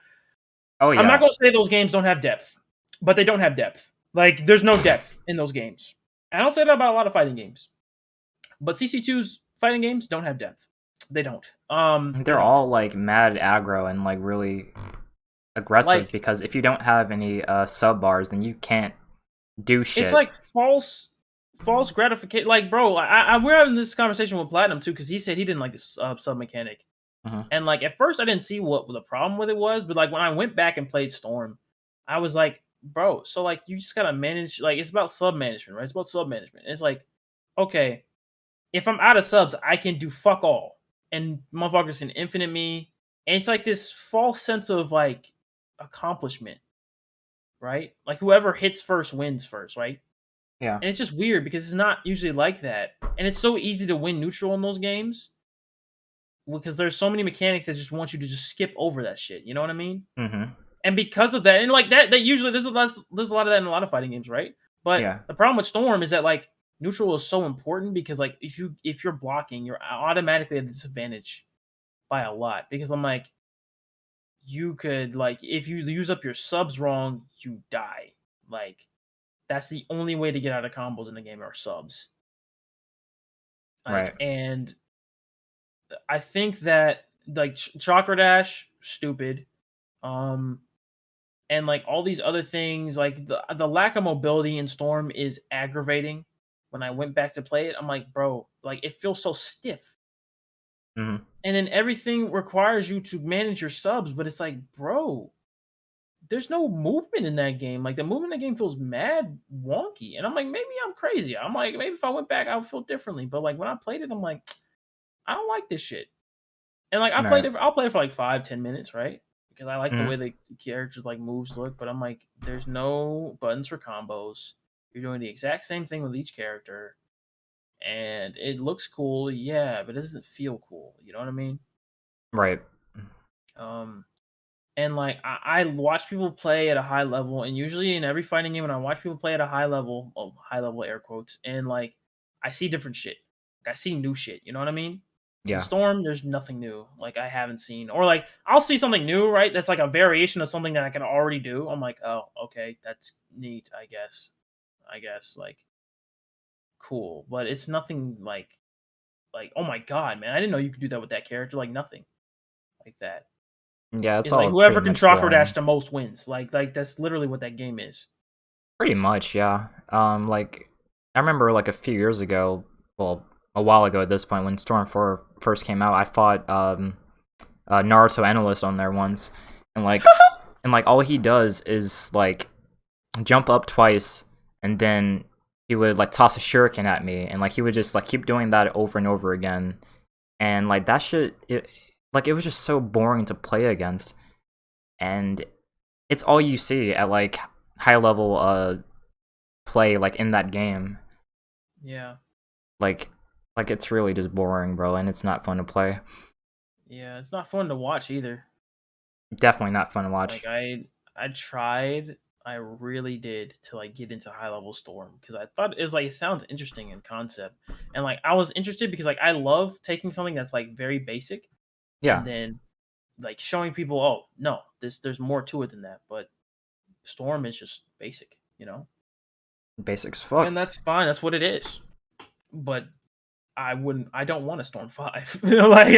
Oh I'm not yeah. gonna say those games don't have depth, but they don't have depth. Like there's no depth in those games. I don't say that about a lot of fighting games, but CC2's fighting games don't have depth. They don't. They They're don't. all like mad aggro and like really aggressive Like because if you don't have any sub bars, then you can't do it's shit. like false gratification. Like, bro, we're having this conversation with Platinum too because he said he didn't like this sub mechanic. Hmm. And like at first I didn't see what the problem with it was, but like when I went back and played Storm, I was like, bro, so like you just gotta manage, like it's about sub management, right? It's about sub management. It's like, okay, if I'm out of subs, I can do fuck all. And motherfuckers can infinite me. And it's like this false sense of like accomplishment, right? Like whoever hits first wins first, right? Yeah. And it's just weird because it's not usually like that. And it's so easy to win neutral in those games because there's so many mechanics that just want you to just skip over that shit. You know what I mean? Hmm. And because of that, and like that usually there's a lot of that in a lot of fighting games, right? But Yeah. the problem with Storm is that like neutral is so important because like if you're blocking, you're automatically at a disadvantage by a lot. Because I'm like, you could like if you use up your subs wrong, you die. Like that's the only way to get out of combos in the game are subs. Like Right. and I think that like Chakra Dash, stupid. Um and like all these other things, like the lack of mobility in Storm is aggravating. When I went back to play it, I'm like, bro, like it feels so stiff. Hmm. And then everything requires you to manage your subs, but it's like, bro, there's no movement in that game. Like the movement in the game feels mad wonky. And I'm like, maybe I'm crazy. I'm like, maybe if I went back, I would feel differently. But like when I played it, I'm like, I don't like this shit. And like I played Right. it, I'll play it for like 5-10 minutes, right? Because I like the way Hmm. the characters like moves look. But I'm like, there's no buttons for combos. You're doing the exact same thing with each character, and it looks cool, yeah, but it doesn't feel cool. You know what I mean? Right. Um, and like I watch people play at a high level, and usually in every fighting game, when I watch people play at a high level, oh, high level air quotes, and like I see different shit. Like, I see new shit. You know what I mean? In Yeah. Storm, there's nothing new. Like I haven't seen, or like I'll see something new, right? That's like a variation of something that I can already do. I'm like, oh, okay, that's neat. I guess. Like cool, but it's nothing like oh my god, man, I didn't know you could do that with that character. Like nothing like that. Yeah. It's It's like all pretty whoever can much chakra dash boring. the most wins. Like that's literally what that game is. Pretty much, yeah. Like I remember like a few years ago, well, a while ago at this point, when Storm 4 first came out, I fought Naruto Analyst on there once, and like all he does is like jump up twice, and then he would like toss a shuriken at me, and like he would just like keep doing that over and over again, and like that shit, it was just so boring to play against, and it's all you see at like high level play like in that game. Yeah, Like it's really just boring, bro, and it's not fun to play. yeah, it's not fun to watch either. Definitely not fun to Like watch. I tried, I really did to like get into high level Storm because I thought it was like it sounds interesting in concept, and like I was interested because like I love taking something that's like very basic and Yeah, then like showing people, oh no, there's more to it than that. But Storm is just basic, you know, basics and fuck. that's fine. That's what it is. But I don't want a Storm 5. Like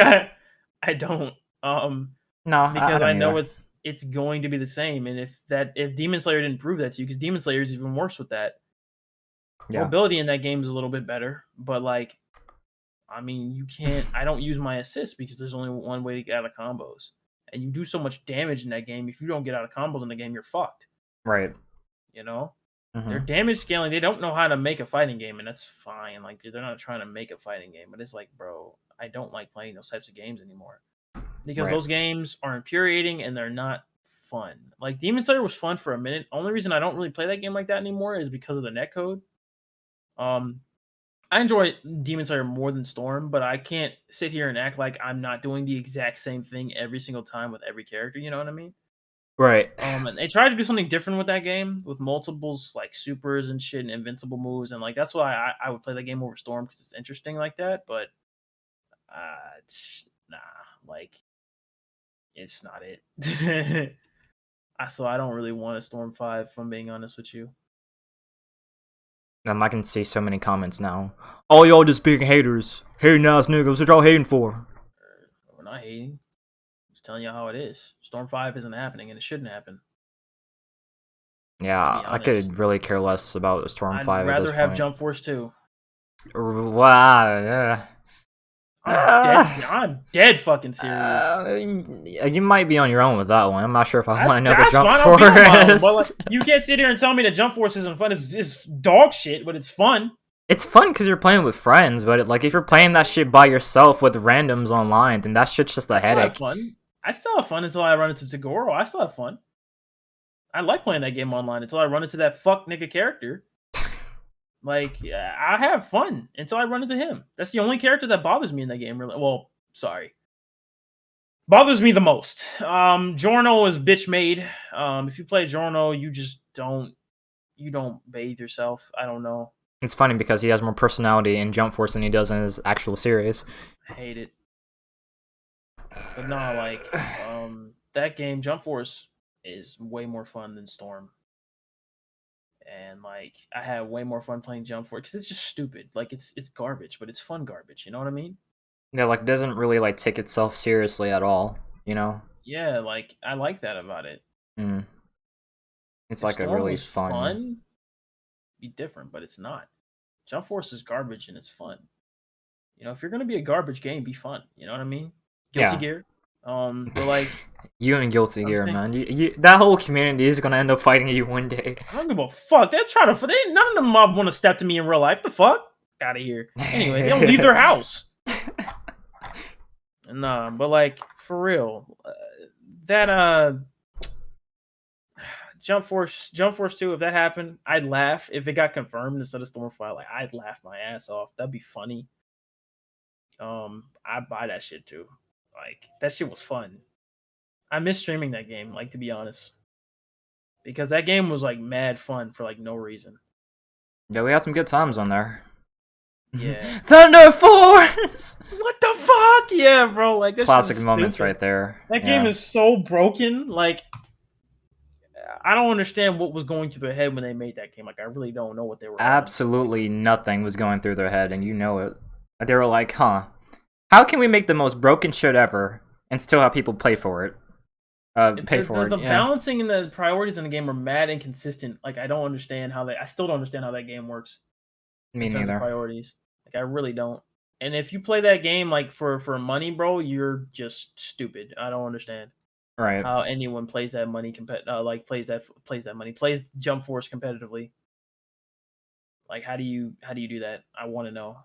I don't. No, I Because don't I know either. it's going to be the same. And if Demon Slayer didn't prove that to you, because Demon Slayer is even worse with that. Yeah, Mobility in that game is a little bit better, but like I mean, you can't. I don't use my assist because there's only one way to get out of combos, and you do so much damage in that game. If you don't get out of combos in the game, you're fucked. right. You know, their Hmm. damage scaling. They don't know how to make a fighting game, and that's fine. Like they're not trying to make a fighting game, but it's like, bro, I don't like playing those types of games anymore because Right. those games are infuriating and they're not fun. Like Demon Slayer was fun for a minute. Only reason I don't really play that game like that anymore is because of the netcode. Um, I enjoy Demon Slayer more than Storm, but I can't sit here and act like I'm not doing the exact same thing every single time with every character. You know what I mean? Right. And they tried to do something different with that game with multiples like supers and shit and invincible moves, and like that's why I would play that game over Storm because it's interesting like that. But nah, like it's not it. So I don't really want a Storm 5, if I'm being honest with you. I can see so many comments now. All y'all just being haters. Hating ass niggas, what y'all hating for? We're not hating. Just telling you how it is. Storm 5 isn't happening, and it shouldn't happen. To Yeah, be I honest. could really care less about Storm I'd 5 at this rather have point. Jump Force 2. Wow, yeah. I'm dead fucking serious. You might be on your own with that one. I'm not sure if I want to know the That's Jump fine. I'll Force. be on my own. But like, you can't sit here and tell me that Jump Force isn't fun. It's dog shit, but it's fun. It's fun because you're playing with friends, but like if you're playing that shit by yourself with randoms online, then that shit's just a headache. I still have fun until I run into Tagoro. I still have fun. I like playing that game online until I run into that fuck nigga character. Like, I have fun until I run into him. That's the only character that bothers me in that game. Really, well, sorry, bothers me the most. Giorno is bitch made. If you play Giorno, you just don't bathe yourself. I don't know. It's funny because he has more personality in Jump Force than he does in his actual series. I hate it. But no, like, that game, Jump Force, is way more fun than Storm. And like, I had way more fun playing Jump Force because it's just stupid. Like, it's garbage, but it's fun garbage. You know what I mean? Yeah, like it doesn't really like take itself seriously at all. You know? Yeah, like I like that about it. It's If like a Storm really was fun. fun, be different, but it's not. Jump Force is garbage and it's fun. You know, if you're gonna be a garbage game, be fun. You know what I mean? Guilty Yeah. Gear. But like You and Guilty I'm Gear, saying, man. That whole community is gonna end up fighting you one day. I don't give a fuck. They're trying to. None of them mob want to step to me in real life. The fuck? Out of here. Anyway, they don't leave their house. Nah, but like for real, that Jump Force 2, if that happened, I'd laugh. If it got confirmed instead of Stormfire, like I'd laugh my ass off. That'd be funny. I'd buy that shit too. Like that shit was fun. I miss streaming that game, like to be honest. Because that game was like mad fun for like no reason. Yeah, we had some good times on there. Yeah. Thunder Force! What the fuck? Yeah, bro. Like this Classic moments right there. That game is so broken. Like I don't understand what was going through their head when they made that game. Like I really don't know what they were. Absolutely nothing was going through their head, and you know it. They were like, huh, how can we make the most broken shit ever and still have people play for it? Pay for it. The balancing and the priorities in the game are mad inconsistent. Like I don't understand how I still don't understand how that game works. Me neither. Priorities. Like I really don't. And if you play that game like for money, bro, you're just stupid. I don't understand. Right. How anyone plays that money plays that money, plays Jump Force competitively. Like how do you do that? I want to know.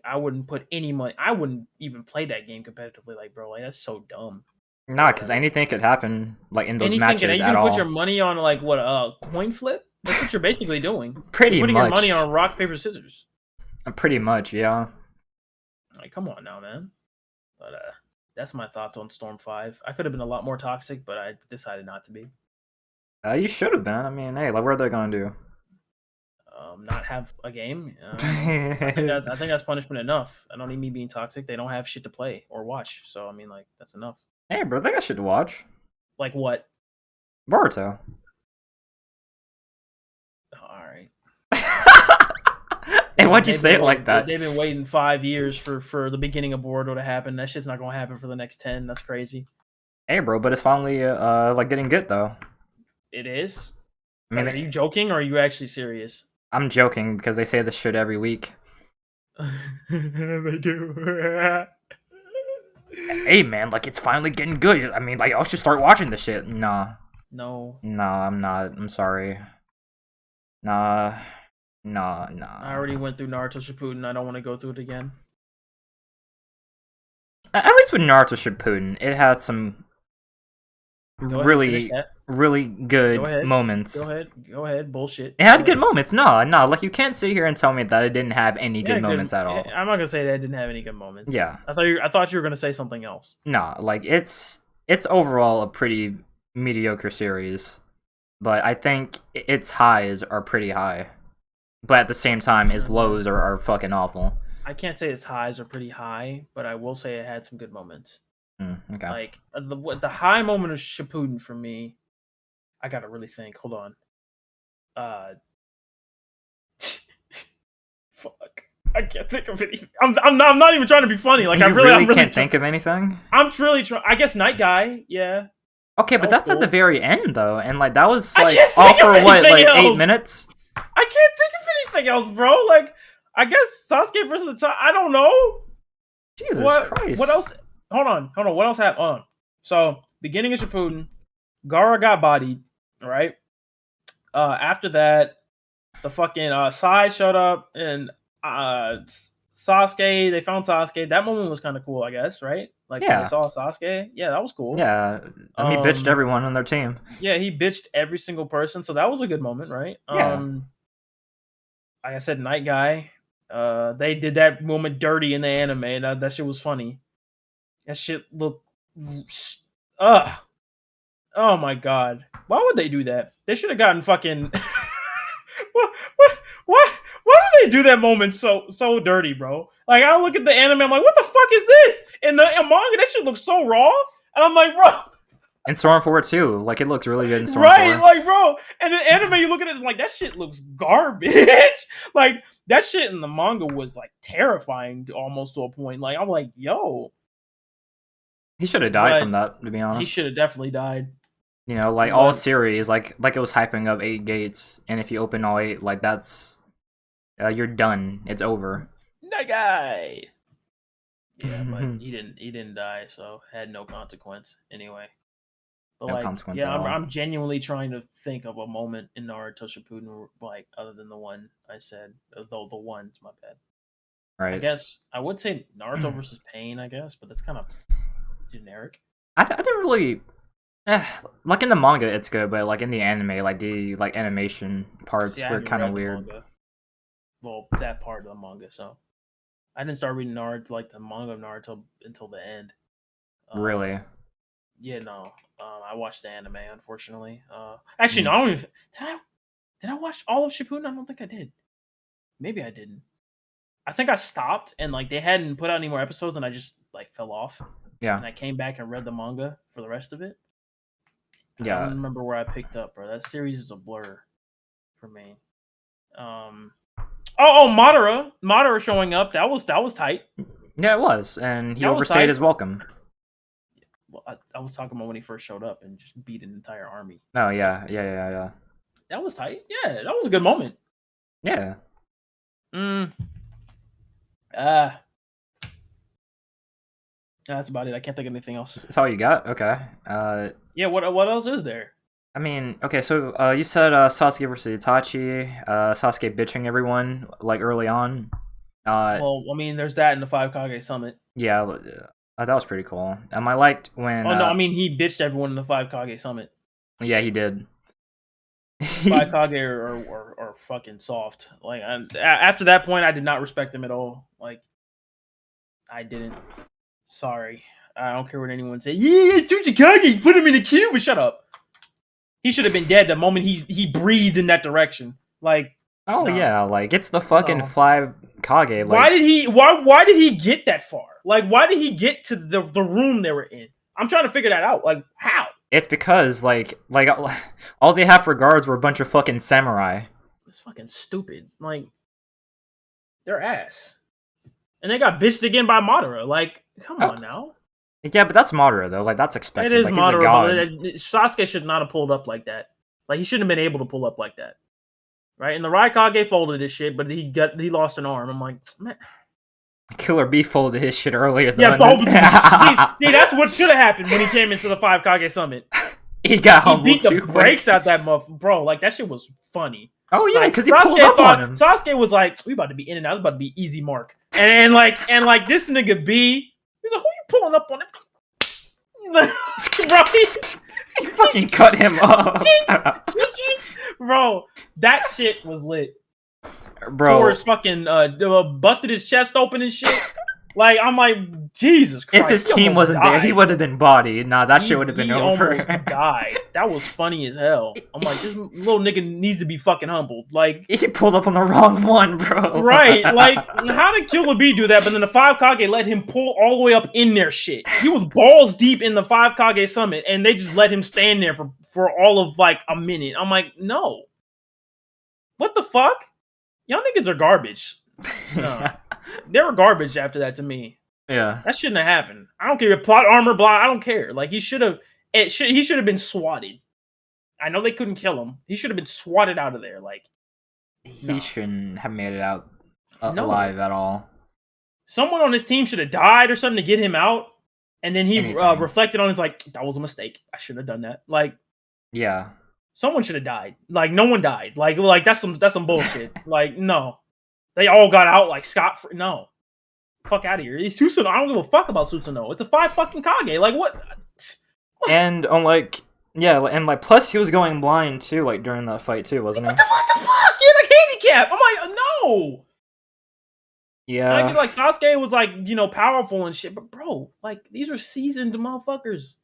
I wouldn't put any money. I wouldn't even play that game competitively. Like, bro, like that's so dumb. Nah, because anything could happen, like in those matches you at can all. put your money on like what a coin flip. That's what you're basically doing. Pretty you're putting much. your money on rock paper scissors. Pretty much, yeah. Like, come on now, man. But that's my thoughts on Storm 5. I could have been a lot more toxic, but I decided not to be. You should have been. I mean, hey, like, what are they gonna do? Not have a game. I think that's punishment enough. I don't need me being toxic. They don't have shit to play or watch. So I mean, like, that's enough. Hey, bro, they got shit to watch. Like what? Boruto. All right. And why'd you say it like that? They've been waiting 5 years for the beginning of Boruto to happen. That shit's not gonna happen for the next 10. That's crazy. Hey, bro, but it's finally like getting good though. It is. I mean, are you joking or are you actually serious? I'm joking because they say this shit every week. They do. Hey, man, like it's finally getting good. I mean, like I should start watching this shit. Nah. No. Nah, I'm not. I'm sorry. Nah. I already went through Naruto Shippuden. I don't want to go through it again. At least with Naruto Shippuden, it had some really good moments. Go ahead. Bullshit. It had good moments. No, like you can't sit here and tell me that it didn't have any good moments at all. I'm not gonna say that it didn't have any good moments. Yeah. I thought you were gonna say something else. No, like it's overall a pretty mediocre series, but I think its highs are pretty high. But at the same time, its lows are fucking awful. I can't say its highs are pretty high, but I will say it had some good moments. Okay. Like the high moment of Shippuden for me I gotta really think. Hold on. Fuck. I can't think of anything. I'm not even trying to be funny. Like you I'm really can't think of anything. I'm really trying. I guess Night Guy. Yeah. Okay, but that's cool. at the very end though, and like that was I like can't all think of for what, like anything 8 else. minutes. I can't think of anything else, bro. Like I guess Sasuke versus I don't know. Jesus Christ. What else? Hold on. What else happened? Hold on. So beginning of Shippuden, Gaara got bodied. Right. After that, the fucking Sai showed up and Sasuke. They found Sasuke. That moment was kind of cool, I guess. Right. Like when they saw Sasuke. Yeah, that was cool. Yeah. And he bitched everyone on their team. Yeah, he bitched every single person. So that was a good moment, right? Yeah. Like I said, Night Guy. They did that moment dirty in the anime. That shit was funny. That shit looked. Oh my god! Why would they do that? They should have gotten fucking. What? Why do they do that moment so dirty, bro? Like I look at the anime, I'm like, what the fuck is this? In the manga, that shit looks so raw, and I'm like, bro. In Storm 4 too, like it looked really good in Storm 4. Like bro, and the Mm-hmm. anime, you look at it, it's like that shit looks garbage. Like that shit in the manga was like terrifying, almost to a point. Like I'm like, yo, he should have died from that. To be honest, he should have definitely died. You know, like all series, like it was hyping up 8 gates, and if you open all 8, like that's you're done. It's over. That guy. Yeah, but he didn't die, so had no consequence anyway. But no consequence yeah, at all. I'm genuinely trying to think of a moment in Naruto Shippuden, like other than the one I said. Though the one's my bad. Right. I guess I would say Naruto versus Pain, I guess, but that's kind of generic. I didn't really. Like in the manga, it's good, but like in the anime, like the animation parts were kind of weird. Well, that part of the manga, so I didn't start reading Naruto, like the manga of Naruto, until the end. Really? Yeah, no. I watched the anime, unfortunately. Actually, no. I don't even. Did I watch all of Shippuden? I don't think I did. Maybe I didn't. I think I stopped, and like they hadn't put out any more episodes, and I just like fell off. Yeah. And I came back and read the manga for the rest of it. Yeah. I don't remember where I picked up, bro. That series is a blur for me. Madara showing up. That was tight. Yeah, it was, and he overstayed his welcome. Well, I was talking about when he first showed up and just beat an entire army. Oh yeah. That was tight. Yeah, that was a good moment. Yeah. That's about it. I can't think of anything else. That's all you got? Okay. Yeah. What else is there? I mean, okay. So you said Sasuke versus Itachi. Sasuke bitching everyone like early on. Well, I mean, there's that in the 5 Kage Summit. Yeah, that was pretty cool. I liked when. Oh no, I mean he bitched everyone in the 5 Kage Summit. Yeah, he did. 5 Kage are fucking soft. Like after that point, I did not respect them at all. Like I didn't. Sorry, I don't care what anyone says. Yeah, Tsuchikage, put him in the cube. But shut up. He should have been dead the moment he breathed in that direction. Like, oh no. Yeah, like it's the fucking 5 Kage. Like, why did he get that far? Like, why did he get to the room they were in? I'm trying to figure that out. Like, how? It's because like all they have for guards were a bunch of fucking samurai. It's fucking stupid. Like, they're ass. And they got bitched again by Madara. Like, come on now. Yeah, but that's Madara though. Like that's expected. It is like, Madara. But Sasuke should not have pulled up like that. Like he shouldn't have been able to pull up like that. Right? And the Raikage folded his shit, but he lost an arm. I'm like, man. Killer B folded his shit earlier. Yeah, see, that's what should have happened when he came into the 5 Kage Summit. He beat the brakes out that motherfucker, bro. Like that shit was funny. Oh yeah, because like, he pulled up on him. Sasuke was like, "We about to be in and out. It's about to be easy mark." And like this nigga B, he's like, "Who you pulling up on him?" He's like, bro, he fucking cut him off. Bro, that shit was lit. Bro, Taurus fucking busted his chest open and shit. Like, I'm like, Jesus Christ. If his team wasn't there, he would have been bodied. Nah, that shit would have been over. He almost died. That was funny as hell. I'm like, this little nigga needs to be fucking humbled. Like, he pulled up on the wrong one, bro. Right. Like, how did Killer Bee do that? But then the 5 Kage let him pull all the way up in their shit. He was balls deep in the 5 Kage summit, and they just let him stand there for all of like a minute. I'm like, no. What the fuck? Y'all niggas are garbage. No. They were garbage after that to me. Yeah. That shouldn't have happened. I don't care. Plot armor, blah, I don't care. Like, he should have been swatted. I know they couldn't kill him. He should have been swatted out of there. Like, he shouldn't have made it out alive at all. Someone on his team should have died or something to get him out. And then he reflected on it, like, that was a mistake. I shouldn't have done that. Like, yeah. Someone should have died. Like, no one died. Like that's some bullshit. Like, no. They all got out like scot-free. No. Fuck out of here. It's Susanoo. I don't give a fuck about Susanoo. It's a 5 fucking Kage. Like, what? And on plus he was going blind too, like during that fight too, wasn't he? What the fuck? He had a handicap. I'm like, no. Yeah. I get like Sasuke was like, powerful and shit, but bro, like, these are seasoned motherfuckers.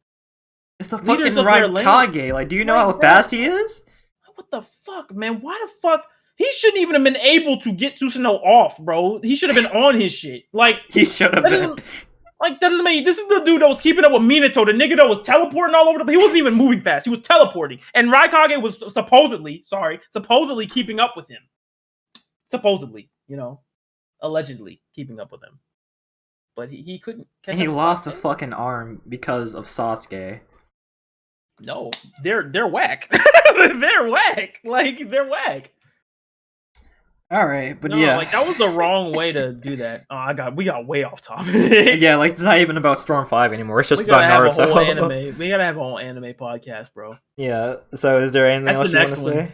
It's the fucking right Kage. Like, do you know how fast he is? What the fuck, man? Why the fuck? He shouldn't even have been able to get Susanoo off, bro. He should have been on his shit. Like, he should have been. Like, that doesn't mean this is the dude that was keeping up with Minato, the nigga that was teleporting all over he wasn't even moving fast. He was teleporting. And Raikage was supposedly keeping up with him. Supposedly, allegedly keeping up with him. But he couldn't catch up. And he lost a fucking arm because of Sasuke. No, they're whack. They're whack. Like, they're whack. All right, but yeah, like, that was the wrong way to do that. We got way off topic. Yeah, like, it's not even about Storm 5 anymore. It's just about Naruto. We gotta have a whole anime podcast, bro. Yeah. So, is there anything else you want to say?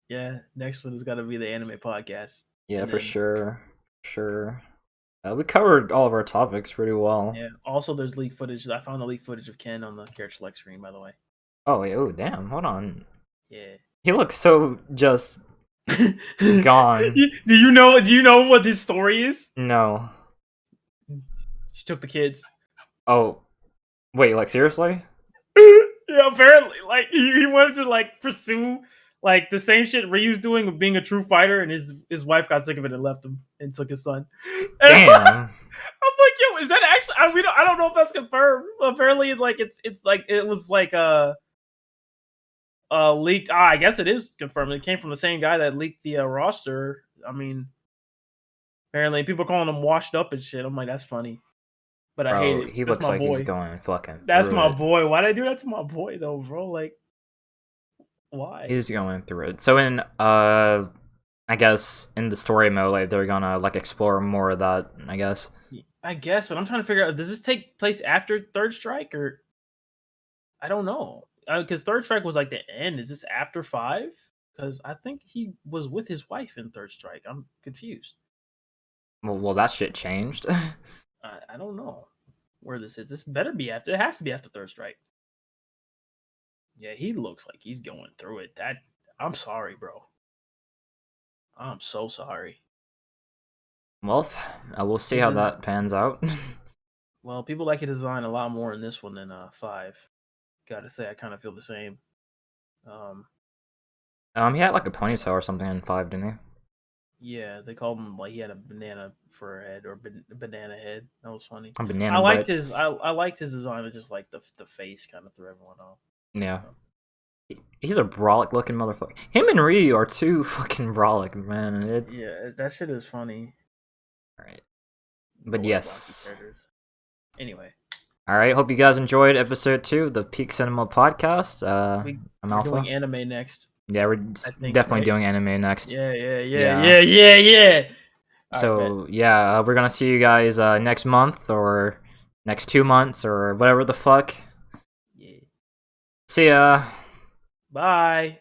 Yeah, next one is gotta be the anime podcast. Yeah, for sure. Sure. We covered all of our topics pretty well. Yeah. Also, there's leak footage. I found the leak footage of Ken on the character select screen, by the way. Oh, wait, damn. Hold on. Yeah. He looks so just gone. Do you know what his story is? No. She took the kids. Oh. Wait, like, seriously? Yeah, apparently. Like, he wanted to, like, pursue, like, the same shit Ryu's doing with being a true fighter, and his wife got sick of it and left him and took his son. Damn. I'm like, yo, is that actually? I don't know if that's confirmed. Apparently, like, it's like, it was like leaked. I guess it is confirmed. It came from the same guy that leaked the roster. I mean, apparently people calling him washed up and shit. I'm like, that's funny, but I hate it. He looks like he's going fucking. That's my boy. Why'd I do that to my boy though, bro? Like, why? He's going through it. So in I guess in the story mode, like, they're gonna like explore more of that. I guess, but I'm trying to figure out, does this take place after Third Strike, or I don't know. Because Third Strike was like the end. Is this after 5? Because I think he was with his wife in Third Strike. I'm confused. Well, that shit changed. I don't know where this is. This better be after. It has to be after Third Strike. Yeah, he looks like he's going through it. I'm sorry, bro. I'm so sorry. Well, we'll see how that pans out. Well, people like his design a lot more in this one than 5. Gotta say, I kind of feel the same. He had like a ponytail or something in 5, didn't he? Yeah, they called him like he had a banana for a head, or banana head. That was funny. A banana. I liked his design. It's just like the face kind of threw everyone off. Yeah. He's a brolic looking motherfucker. Him and Ryu are too fucking brolic, man. Yeah, that shit is funny. Alright. But yes. Anyway. Alright, hope you guys enjoyed episode 2 of the Peak Cinema podcast. I'm Alpha. We're doing anime next. Yeah, we're definitely doing anime next. Yeah. So, yeah, we're gonna see you guys next month, or next 2 months, or whatever the fuck. Yeah. See ya. Bye.